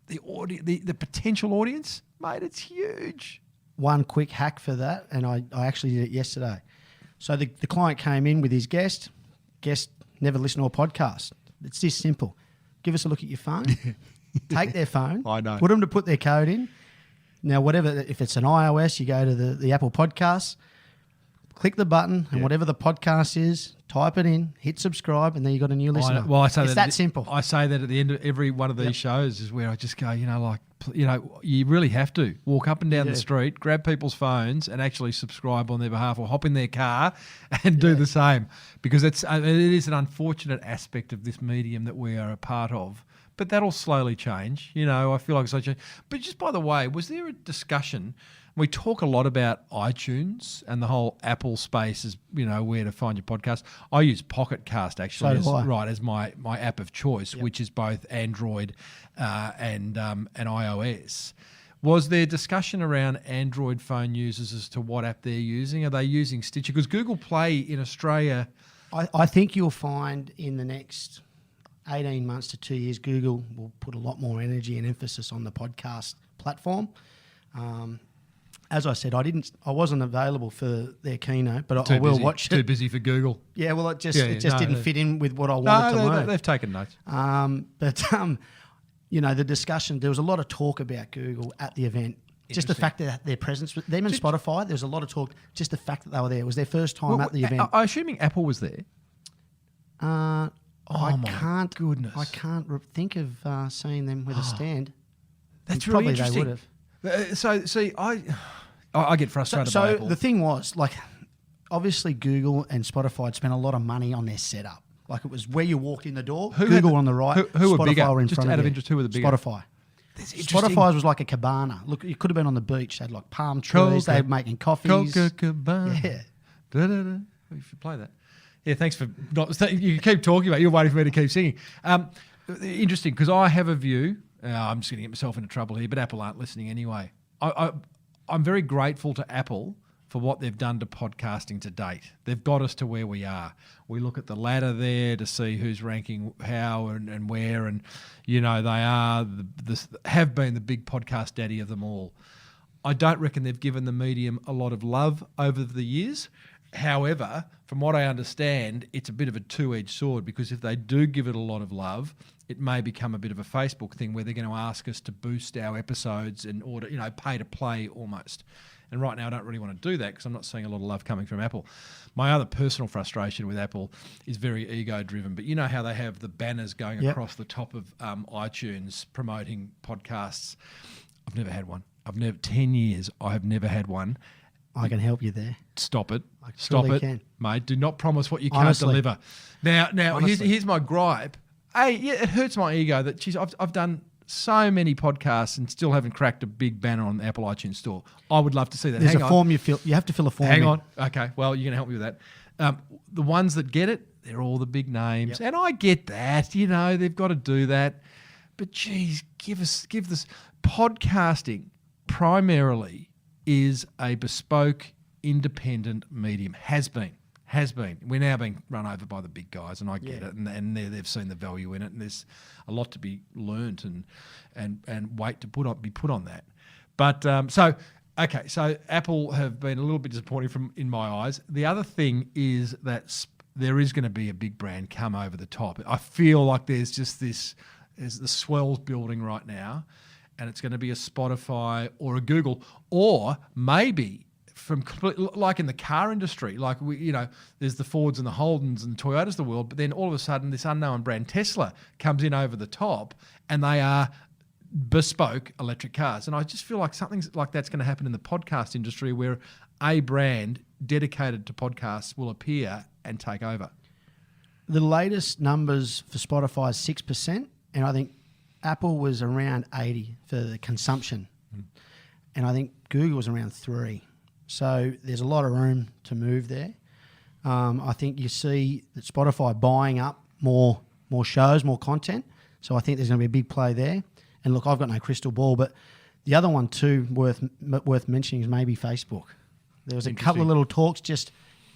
the potential audience... Mate, it's huge. One quick hack for that, and I actually did it yesterday. So the client came in with his guest. Guest never listened to a podcast. It's this simple. Give us a look at your phone. Take their phone. I know. Put them to put their code in. Now, if it's an iOS, you go to the Apple Podcasts, click the button, and whatever the podcast is, type it in, hit subscribe, and then you got a new listener. Well, I say it's that simple. I say that at the end of every one of these shows is where I just go, you really have to walk up and down the street, grab people's phones, and actually subscribe on their behalf, or hop in their car and do the same, because it is an unfortunate aspect of this medium that we are a part of. But that'll slowly change. I feel like it's slowly change. But just by the way, was there a discussion? We talk a lot about iTunes and the whole Apple space as, where to find your podcast. I use Pocket Cast actually as my app of choice, which is both Android and iOS. Was there discussion around Android phone users as to what app they're using? Are they using Stitcher? Because Google Play in Australia... I think you'll find in the next 18 months to 2 years, Google will put a lot more energy and emphasis on the podcast platform. As I said, I wasn't available for their keynote, but I will watch it. Too busy for Google. Yeah, well, it just didn't fit in with what I wanted to learn. They've taken notes. The discussion, there was a lot of talk about Google at the event. Just the fact that their presence, them and Spotify, there was a lot of talk, just the fact that they were there. It was their first time at the event. I'm assuming Apple was there. I can't think of seeing them with a stand. That's really probably interesting. They would have. So, see, I get frustrated by So Apple. the thing was, like, obviously Google and Spotify had spent a lot of money on their setup. Like, it was where you walked in the door, Google on the right, who were Spotify bigger? were in Just front out of of you. interest, who were the bigger? Spotify. That's interesting. Spotify's was like a cabana. Look, you could have been on the beach. They had like palm trees. They were making coffees. Copacabana. Yeah. Da-da-da. You should play that. Yeah, thanks for not. You keep talking about it. You're waiting for me to keep singing. Interesting, because I have a view. I'm just going to get myself into trouble here, but Apple aren't listening anyway. I'm very grateful to Apple for what they've done to podcasting to date. They've got us to where we are. We look at the ladder there to see who's ranking how and where, and they are have been the big podcast daddy of them all. I don't reckon they've given the medium a lot of love over the years. However, from what I understand, it's a bit of a two-edged sword, because if they do give it a lot of love, it may become a bit of a Facebook thing where they're going to ask us to boost our episodes and order, pay to play almost. And right now I don't really want to do that because I'm not seeing a lot of love coming from Apple. My other personal frustration with Apple is very ego-driven. But you know how they have the banners going across the top of iTunes promoting podcasts? I've never had one. 10 years, I have never had one. I can help you there. Stop it. I Stop truly it, can. mate. Do not promise what you Honestly. can't deliver. Now Honestly. here's my gripe. Hey, yeah, it hurts my ego that, geez, I've done so many podcasts and still haven't cracked a big banner on the Apple iTunes store. I would love to see that. There's Hang a on. form you fill. You have to fill a form. Hang in. on. Okay, well, you're going to help me with that. The ones that get it, they're all the big names. Yep. And I get that. They've got to do that. But, geez, give this. Podcasting primarily is a bespoke, independent medium. Has been. We're now being run over by the big guys, and I get it, and they've seen the value in it, and there's a lot to be learnt and weight to be put on that. But so Apple have been a little bit disappointing in my eyes. The other thing is that there is going to be a big brand come over the top. I feel like there's the swells building right now, and it's going to be a Spotify or a Google, or maybe from like in the car industry, like there's the Fords and the Holdens and the Toyotas of the world, but then all of a sudden this unknown brand Tesla comes in over the top, and they are bespoke electric cars. And I just feel like something like that's going to happen in the podcast industry, where a brand dedicated to podcasts will appear and take over. The latest numbers for Spotify is 6%, and I think Apple was around 80 for the consumption, and I think Google was around 3. So there's a lot of room to move there. I think you see that Spotify buying up more shows, more content. So I think there's going to be a big play there. And look, I've got no crystal ball, but the other one too worth mentioning is maybe Facebook. There was a couple of little talks just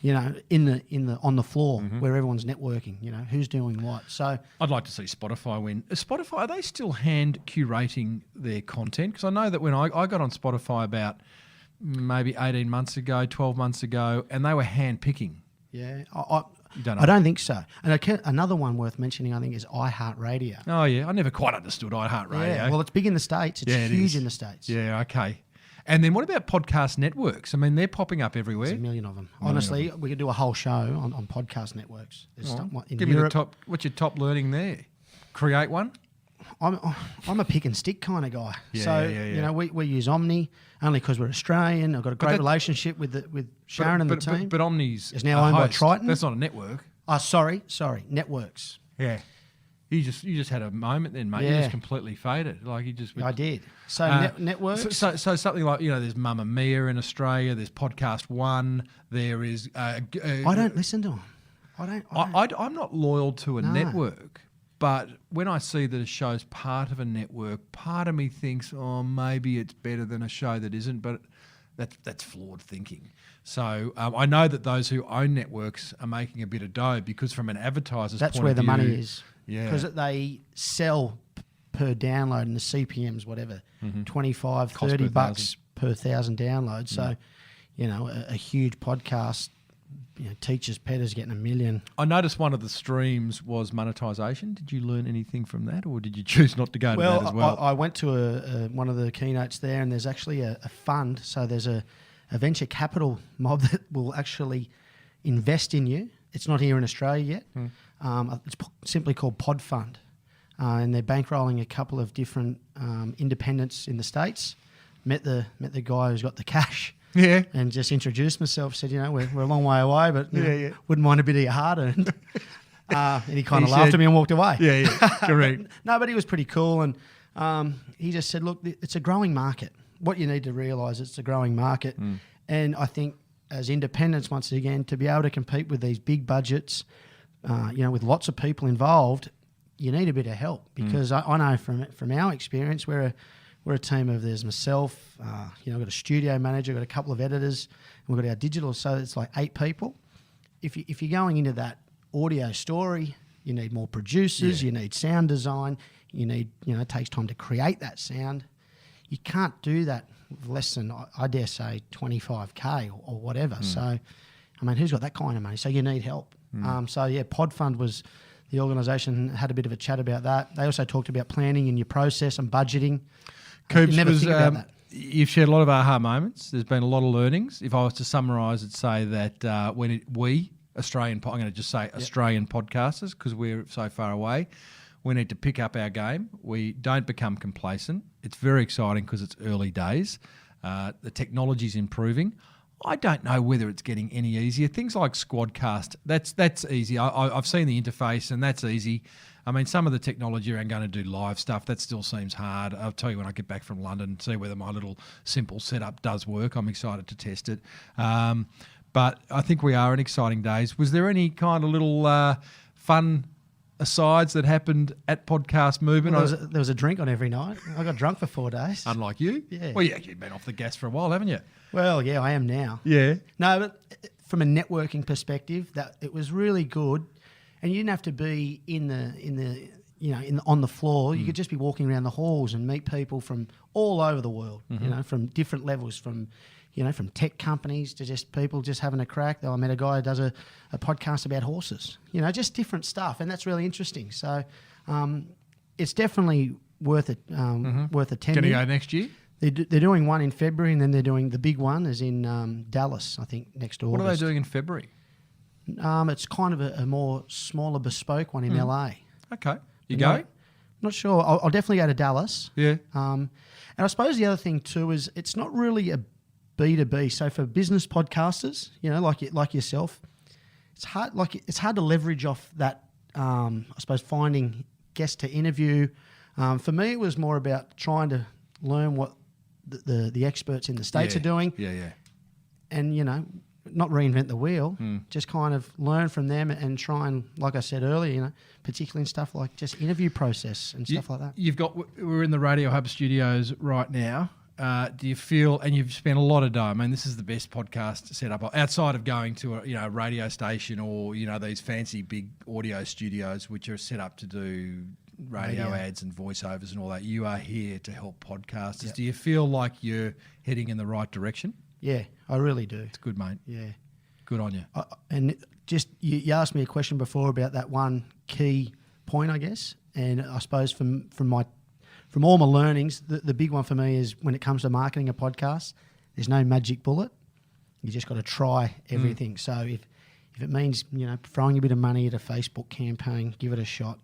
on the floor where everyone's networking. Who's doing what. So I'd like to see Spotify win. Spotify, are they still hand curating their content? Because I know that when I got on Spotify about maybe 18 months ago, 12 months ago, and they were hand-picking. Yeah, I don't think so. And another one worth mentioning, I think, is iHeartRadio. Oh, yeah. I never quite understood iHeartRadio. Yeah, well, it's big in the States. It's huge in the States. Yeah, okay. And then what about podcast networks? I mean, they're popping up everywhere. There's a million of them. Honestly, we could do a whole show on podcast networks. There's in Give Europe. me the top. What's your top learning there? Create one? I'm a pick and stick kind of guy. Yeah. We use Omni only because we're Australian. I've got a great relationship with Sharon and the team. But Omni's is now owned by host. Triton. That's not a network. Oh, sorry, networks. Yeah. You just had a moment then, mate. Yeah. You just completely faded. Like you just. I did. So networks. So something like there's Mamma Mia in Australia. There's Podcast One. There is. I don't listen to them. I'm not loyal to a network. But when I see that a show's part of a network, part of me thinks, maybe it's better than a show that isn't. But that's flawed thinking. So I know that those who own networks are making a bit of dough, because from an advertiser's that's point where of the view, money is. Yeah. Because they sell per download, and the CPM's whatever, $25, $30 per 1,000 downloads. So, a huge podcast. Teachers Petter's getting $1 million. I noticed one of the streams was monetization. Did you learn anything from that, or did you choose not to go to that as well? I went to one of the keynotes there, and there's actually a fund. So there's a venture capital mob that will actually invest in you. It's not here in Australia yet. It's simply called Pod Fund. and they're bankrolling a couple of different independents in the States. Met the guy who's got the cash. Yeah. And just introduced myself. Said, we're a long way away, but wouldn't mind a bit of your hard earned. And he kind of laughed at me and walked away. Yeah, correct. No, but he was pretty cool, and he just said, look, it's a growing market. What you need to realise, it's a growing market, and I think as independents, once again, to be able to compete with these big budgets, with lots of people involved, you need a bit of help, because I know from our experience, we're a team of, there's myself, I've got a studio manager, got a couple of editors, and we've got our digital, so it's like 8 people. If you're going into that audio story, you need more producers, you need sound design, you need, it takes time to create that sound. You can't do that with less than, I dare say, 25K or whatever. So, I mean, who's got that kind of money? So you need help. Podfund was the organisation, had a bit of a chat about that. They also talked about planning in your process and budgeting. Coops, never think about that. You've shared a lot of aha moments. There's been a lot of learnings. If I was to summarise, I'd say that I'm going to just say Australian podcasters, because we're so far away, we need to pick up our game. We don't become complacent. It's very exciting because it's early days. The technology's improving. I don't know whether it's getting any easier. Things like Squadcast, that's easy. I've seen the interface, and that's easy. I mean, some of the technology around going to do live stuff, that still seems hard. I'll tell you when I get back from London, see whether my little simple setup does work. I'm excited to test it. But I think we are in exciting days. Was there any kind of little fun asides that happened at Podcast Movement? Well, there was a drink on every night. I got drunk for 4 days. Unlike you? Yeah. Well, you've been off the gas for a while, haven't you? Well, yeah, I am now. Yeah. No, but from a networking perspective, that it was really good, and you didn't have to be on the floor. You could just be walking around the halls and meet people from all over the world. From different levels, from tech companies to just people just having a crack. I met a guy who does a podcast about horses. Just different stuff, and that's really interesting. So, it's definitely worth it. Worth attending. Going to go next year? They're doing one in February, and then they're doing the big one is in Dallas, I think, next August. What are they doing in February? It's kind of a more smaller bespoke one in LA. Okay. You going? Not sure. I'll definitely go to Dallas. Yeah. And I suppose the other thing too is it's not really a B2B. So for business podcasters, like yourself, it's hard. It's hard to leverage off that. I suppose finding guests to interview. For me, it was more about trying to learn what the experts in the States are doing. Yeah. And not reinvent the wheel, just kind of learn from them and try and, like I said earlier, particularly in stuff like just interview process and stuff like that. We're in the RadioHub studios right now. Do you feel, and you've spent a lot of time, I mean, this is the best podcast setup outside of going to a radio station or, these fancy big audio studios which are set up to do radio ads and voiceovers and all that. You are here to help podcasters. Yep. Do you feel like you're heading in the right direction? Yeah, I really do. It's good, mate. Yeah. Good on you. And just, you asked me a question before about that one key point, I guess. And I suppose from all my learnings, the big one for me is when it comes to marketing a podcast, there's no magic bullet. You just got to try everything. So if it means, throwing a bit of money at a Facebook campaign, give it a shot.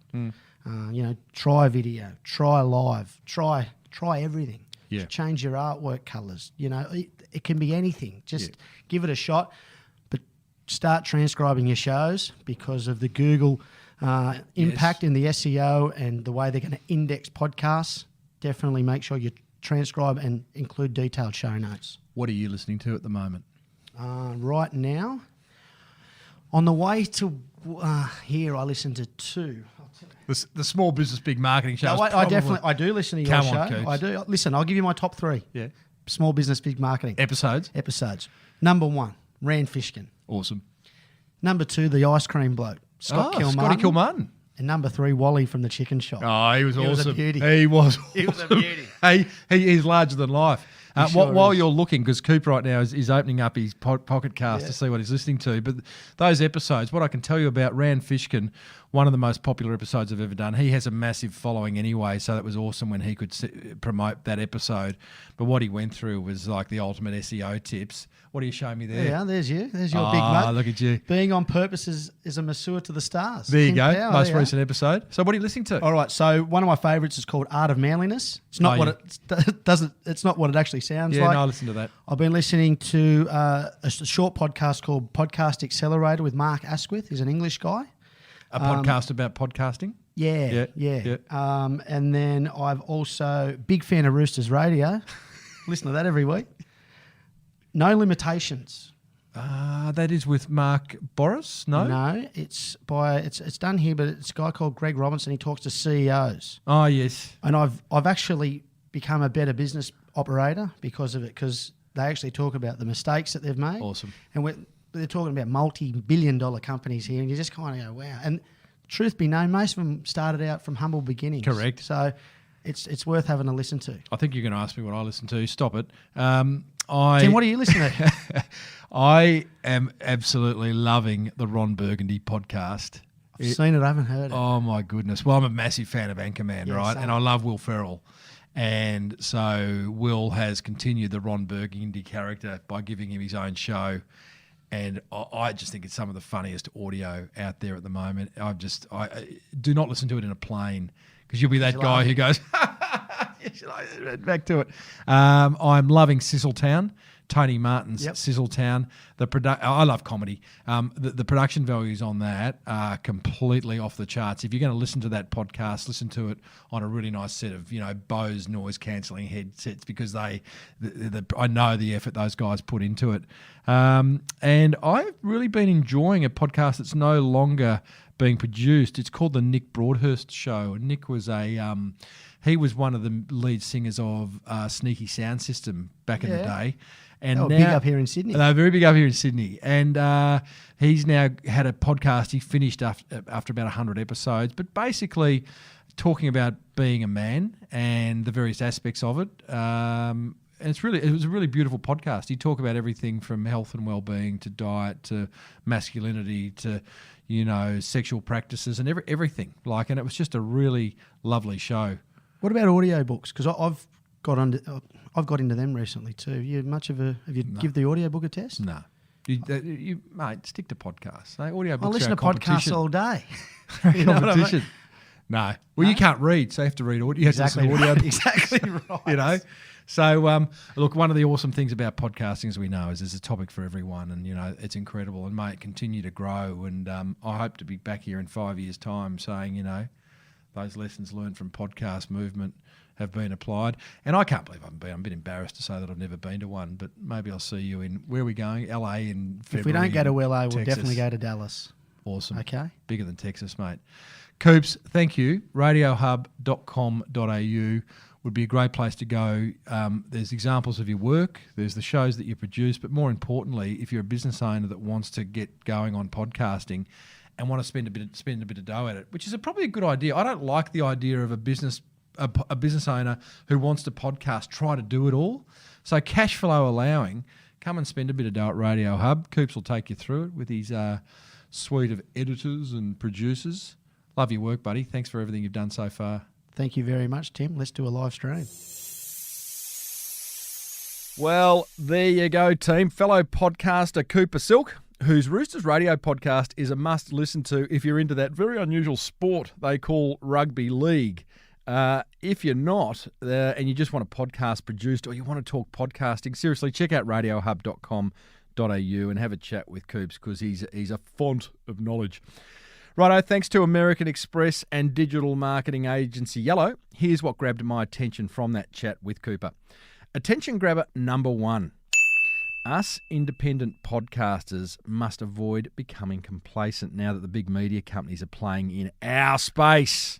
Try video, try live, try everything. Yeah. Change your artwork colours. It can be anything. Just give it a shot. But start transcribing your shows because of the Google impact in the SEO and the way they're going to index podcasts. Definitely make sure you transcribe and include detailed show notes. What are you listening to at the moment? Right now, on the way to here, I listen to 2. The Small Business Big Marketing Show. No, I do listen to your show. Coops. I do. Listen, I'll give you my top 3. Yeah. Small Business Big Marketing. Episodes. Number 1, Rand Fishkin. Awesome. Number 2, the ice cream bloke, Scotty Kilmartin. And number 3, Wally from the Chicken Shop. Oh, he was awesome. Was a beauty. He was a beauty. He's larger than life. While you're looking, because Coop right now is opening up his Pocket Cast to see what he's listening to. But those episodes, what I can tell you about Rand Fishkin, one of the most popular episodes I've ever done. He has a massive following anyway, so that was awesome when he could promote that episode. But what he went through was like the ultimate SEO tips. What are you showing me there? Yeah, there's you. There's your big mate. Look at you. Being on purpose is a masseur to the stars. There you go. Power, Most recent episode. So what are you listening to? All right. So one of my favourites is called Art of Manliness. It's not It's not what it actually sounds like. Yeah, no, I listen to that. I've been listening to a short podcast called Podcast Accelerator with Mark Asquith. He's an English guy. A podcast about podcasting? Yeah. And then I've also, big fan of Roosters Radio. Listen to that every week. No Limitations. That is with Mark Boris? No, it's done here, but it's a guy called Greg Robinson. He talks to CEOs. Oh, yes. And I've actually become a better business operator because of it, because they actually talk about the mistakes that they've made. Awesome. And they're talking about multi-billion-dollar companies here, and you just kind of go, wow. And truth be known, most of them started out from humble beginnings. Correct. So it's worth having a listen to. I think you're going to ask me what I listen to. Stop it. Tim, what are you listening to? I am absolutely loving the Ron Burgundy podcast. I've seen it, I haven't heard it. Oh, my goodness. Well, I'm a massive fan of Anchorman, right? Same. And I love Will Ferrell. And so Will has continued the Ron Burgundy character by giving him his own show. And I just think it's some of the funniest audio out there at the moment. I do not listen to it in a plane, because you'll be that guy who goes, back to it. I'm loving Sizzletown, Tony Martin's Sizzletown. I love comedy. The production values on that are completely off the charts. If you're going to listen to that podcast, listen to it on a really nice set of Bose noise cancelling headsets, because I know the effort those guys put into it. And I've really been enjoying a podcast that's no longer being produced. It's called the Nick Broadhurst Show. Nick was he was one of the lead singers of Sneaky Sound System back in the day. And now, big up here in Sydney. They're very big up here in Sydney. And he's now had a podcast. He finished after about 100 episodes, but basically talking about being a man and the various aspects of it. And it was a really beautiful podcast. He talked about everything from health and well-being to diet to masculinity to sexual practices and everything. And it was just a really lovely show. What about audiobooks? Because I've got into them recently too. Have you give the audiobook a test? No. You mate, stick to podcasts. Audiobooks I listen to podcasts all day. You know what I mean? No. Well, you can't read, so you have to read audio. Exactly right. Exactly right. So, look, one of the awesome things about podcasting, as we know, is there's a topic for everyone, and it's incredible, and may it continue to grow. And I hope to be back here in 5 years' time, saying those lessons learned from podcast movement have been applied. And I can't believe I haven't been. I'm a bit embarrassed to say that I've never been to one, but maybe I'll see you in, where are we going? LA in February. If we don't go to LA, we'll Texas. definitely go to Dallas. Awesome. Okay. Bigger than Texas, mate. Coops, thank you. RadioHub.com.au would be a great place to go. There's examples of your work. There's the shows that you produce. But more importantly, if you're a business owner that wants to get going on podcasting and want to spend a bit of dough at it, which is probably a good idea. I don't like the idea of a business owner who wants to podcast try to do it all. So cash flow allowing, come and spend a bit of dough at Radio Hub. Coops will take you through it with his suite of editors and producers. Love your work, buddy. Thanks for everything you've done so far. Thank you very much, Tim. Let's do a live stream. Well, there you go, team. Fellow podcaster Cooper Silk, whose Roosters Radio podcast is a must listen to if you're into that very unusual sport they call Rugby League. If you're not, and you just want a podcast produced or you want to talk podcasting, seriously, check out radiohub.com.au and have a chat with Coops, because he's a font of knowledge. Righto, thanks to American Express and digital marketing agency Yellow, here's what grabbed my attention from that chat with Cooper. Attention grabber number 1. Us independent podcasters must avoid becoming complacent now that the big media companies are playing in our space.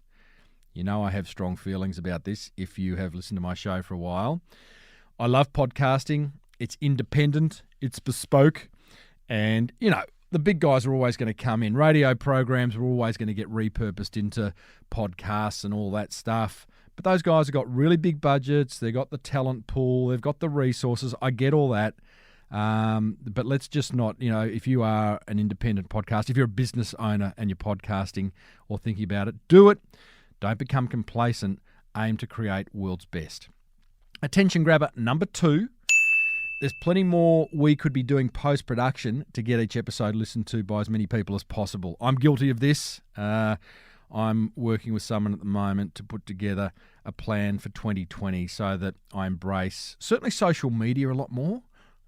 You know I have strong feelings about this if you have listened to my show for a while. I love podcasting. It's independent. It's bespoke. And, the big guys are always going to come in. Radio programs are always going to get repurposed into podcasts and all that stuff. But those guys have got really big budgets. They've got the talent pool. They've got the resources. I get all that. But let's just not, if you are an independent podcast, if you're a business owner and you're podcasting or thinking about it, do it. Don't become complacent. Aim to create world's best. Attention grabber number 2. There's plenty more we could be doing post-production to get each episode listened to by as many people as possible. I'm guilty of this. I'm working with someone at the moment to put together a plan for 2020 so that I embrace certainly social media a lot more.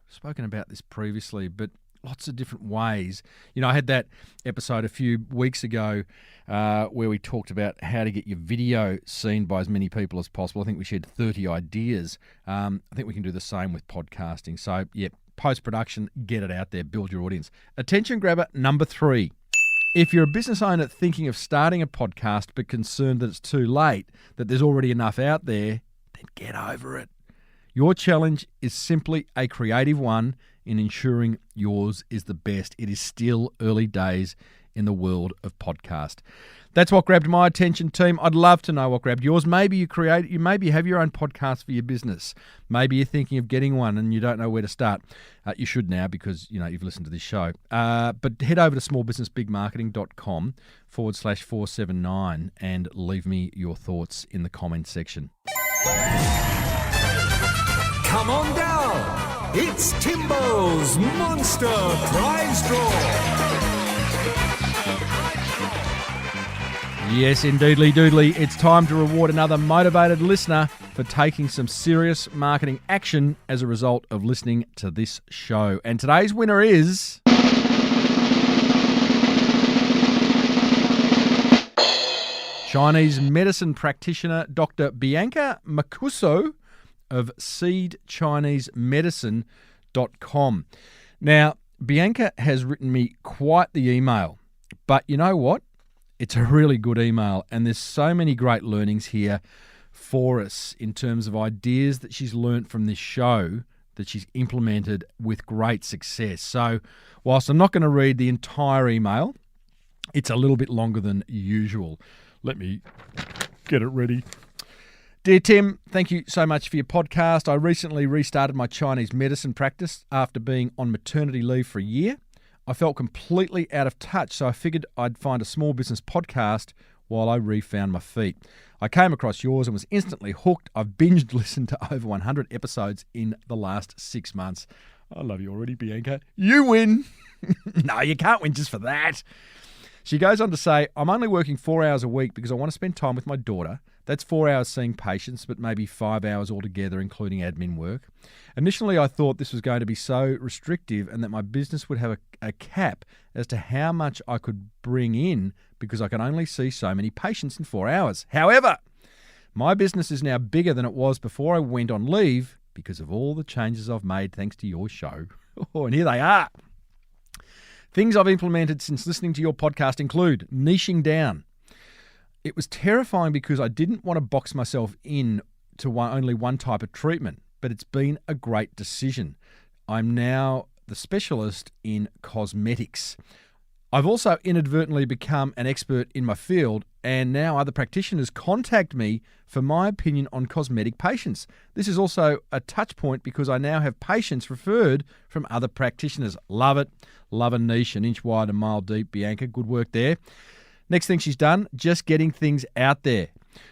I've spoken about this previously, but lots of different ways. I had that episode a few weeks ago where we talked about how to get your video seen by as many people as possible. I think we shared 30 ideas. I think we can do the same with podcasting. So, yeah, post-production, get it out there, build your audience. Attention grabber number 3. If you're a business owner thinking of starting a podcast but concerned that it's too late, that there's already enough out there, then get over it. Your challenge is simply a creative one in ensuring yours is the best. It is still early days in the world of podcast. That's what grabbed my attention, team. I'd love to know what grabbed yours. Maybe you maybe have your own podcast for your business. Maybe you're thinking of getting one and you don't know where to start. You should now because you've listened to this show. But head over to smallbusinessbigmarketing.com/479 and leave me your thoughts in the comments section. Come on down. It's Timbo's Monster Prize Draw. Yes, indeedly doodly. It's time to reward another motivated listener for taking some serious marketing action as a result of listening to this show. And today's winner is Chinese medicine practitioner Dr. Bianca Makuso of seedchinesemedicine.com. Now, Bianca has written me quite the email, but you know what? It's a really good email, and there's so many great learnings here for us in terms of ideas that she's learnt from this show that she's implemented with great success. So whilst I'm not going to read the entire email, it's a little bit longer than usual. Let me get it ready. Dear Tim, thank you so much for your podcast. I recently restarted my Chinese medicine practice after being on maternity leave for a year. I felt completely out of touch, so I figured I'd find a small business podcast while I refound my feet. I came across yours and was instantly hooked. I've binged listened to over 100 episodes in the last 6 months. I love you already, Bianca. You win. No, you can't win just for that. She goes on to say, I'm only working 4 hours a week because I want to spend time with my daughter. That's 4 hours seeing patients, but maybe 5 hours altogether, including admin work. Initially, I thought this was going to be so restrictive and that my business would have a cap as to how much I could bring in because I can only see so many patients in 4 hours. However, my business is now bigger than it was before I went on leave because of all the changes I've made thanks to your show. Oh, and here they are. Things I've implemented since listening to your podcast include niching down. It was terrifying because I didn't want to box myself in to only one type of treatment, but it's been a great decision. I'm now the specialist in cosmetics. I've also inadvertently become an expert in my field, and now other practitioners contact me for my opinion on cosmetic patients. This is also a touch point because I now have patients referred from other practitioners. Love it. Love a niche, an inch wide, a mile deep. Bianca, good work there. Next thing she's done, just getting things out there.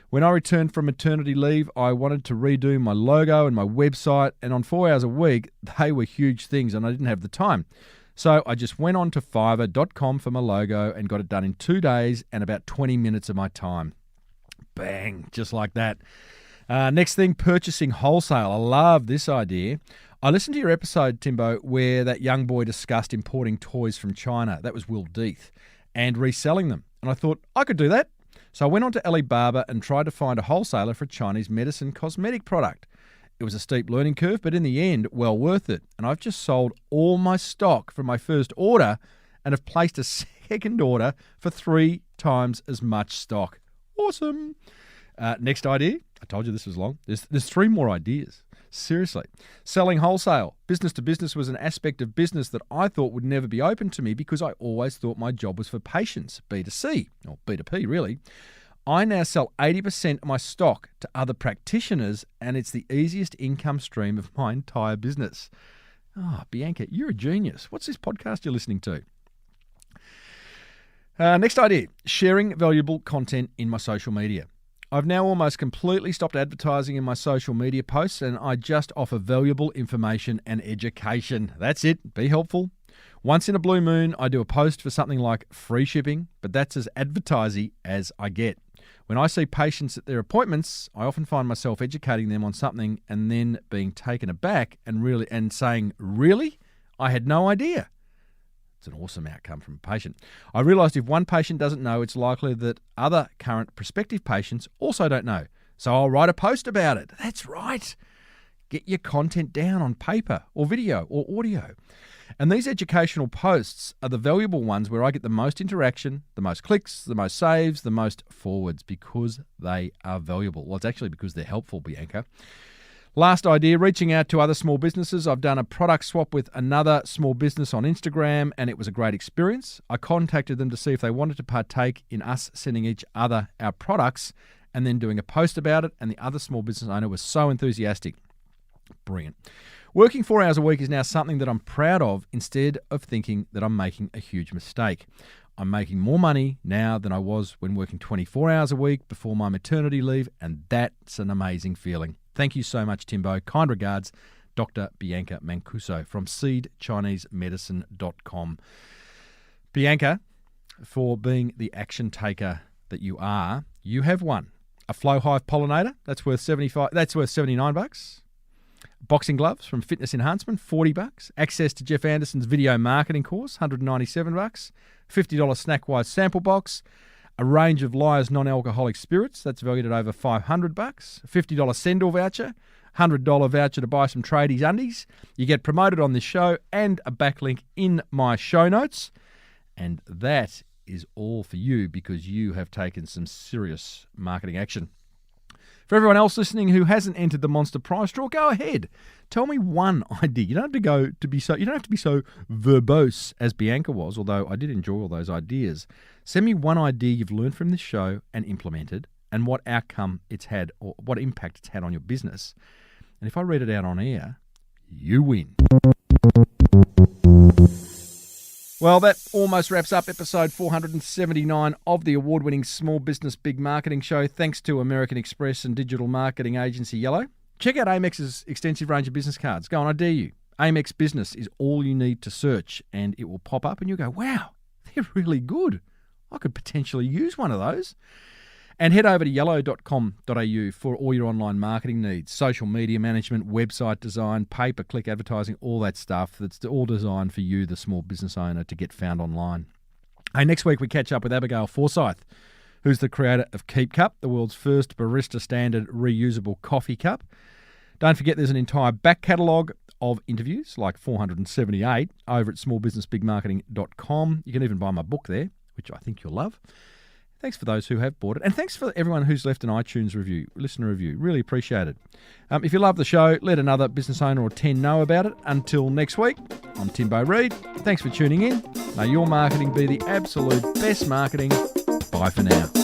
When I returned from maternity leave, I wanted to redo my logo and my website, and on 4 hours a week, they were huge things and I didn't have the time. So I just went on to fiverr.com for my logo and got it done in 2 days and about 20 minutes of my time. Bang, just like that. Next thing, purchasing wholesale. I love this idea. I listened to your episode, Timbo, where that young boy discussed importing toys from China. That was Will Death, and reselling them. And I thought, I could do that. So I went on to Alibaba and tried to find a wholesaler for a Chinese medicine cosmetic product. It was a steep learning curve, but in the end, well worth it. And I've just sold all my stock from my first order and have placed a second order for 3 times as much stock. Awesome. Next idea. I told you this was long. There's 3 more ideas. Seriously. Selling wholesale. Business to business was an aspect of business that I thought would never be open to me because I always thought my job was for patients, B2C, or B2P really. I now sell 80% of my stock to other practitioners, and it's the easiest income stream of my entire business. Oh, Bianca, you're a genius. What's this podcast you're listening to? Next idea, sharing valuable content in my social media. I've now almost completely stopped advertising in my social media posts, and I just offer valuable information and education. That's it. Be helpful. Once in a blue moon, I do a post for something like free shipping, but that's as advertising as I get. When I see patients at their appointments, I often find myself educating them on something and then being taken aback and saying, "Really? I had no idea." It's an awesome outcome from a patient. I realised if one patient doesn't know, it's likely that other current prospective patients also don't know. So I'll write a post about it. That's right. Get your content down on paper or video or audio. And these educational posts are the valuable ones where I get the most interaction, the most clicks, the most saves, the most forwards, because they are valuable. Well, it's actually because they're helpful, Bianca. Last idea, reaching out to other small businesses. I've done a product swap with another small business on Instagram, and it was a great experience. I contacted them to see if they wanted to partake in us sending each other our products and then doing a post about it, and the other small business owner was so enthusiastic. Brilliant. Working 4 hours a week is now something that I'm proud of, instead of thinking that I'm making a huge mistake. I'm making more money now than I was when working 24 hours a week before my maternity leave, and that's an amazing feeling. Thank you so much, Timbo. Kind regards, Dr. Bianca Mancuso from seedchinesemedicine.com. Bianca, for being the action taker that you are, you have won a Flow Hive pollinator. That's worth $79. Boxing gloves from Fitness Enhancement, $40. Access to Jeff Anderson's video marketing course, $197. $50 Snackwise sample box. A range of Liar's non-alcoholic spirits, that's valued at over $500. $50 Sendor voucher. $100 voucher to buy some tradies undies. You get promoted on this show and a backlink in my show notes. And that is all for you because you have taken some serious marketing action. For everyone else listening who hasn't entered the Monster Prize Draw, go ahead. Tell me one idea. You don't have to be so verbose as Bianca was, although I did enjoy all those ideas. Send me one idea you've learned from this show and implemented, and what outcome it's had or what impact it's had on your business. And if I read it out on air, you win. Well, that almost wraps up episode 479 of the award-winning Small Business Big Marketing Show, thanks to American Express and digital marketing agency Yellow. Check out Amex's extensive range of business cards. Go on, I dare you. Amex Business is all you need to search, and it will pop up and you'll go, wow, they're really good. I could potentially use one of those. And head over to yellow.com.au for all your online marketing needs, social media management, website design, pay-per-click advertising, all that stuff. That's all designed for you, the small business owner, to get found online. Hey, next week we catch up with Abigail Forsyth, who's the creator of Keep Cup, the world's first barista standard reusable coffee cup. Don't forget there's an entire back catalogue of interviews, like 478, over at smallbusinessbigmarketing.com. You can even buy my book there, which I think you'll love. Thanks for those who have bought it. And thanks for everyone who's left an iTunes review, listener review. Really appreciate it. If you love the show, let another business owner or 10 know about it. Until next week, I'm Timbo Reid. Thanks for tuning in. May your marketing be the absolute best marketing. Bye for now.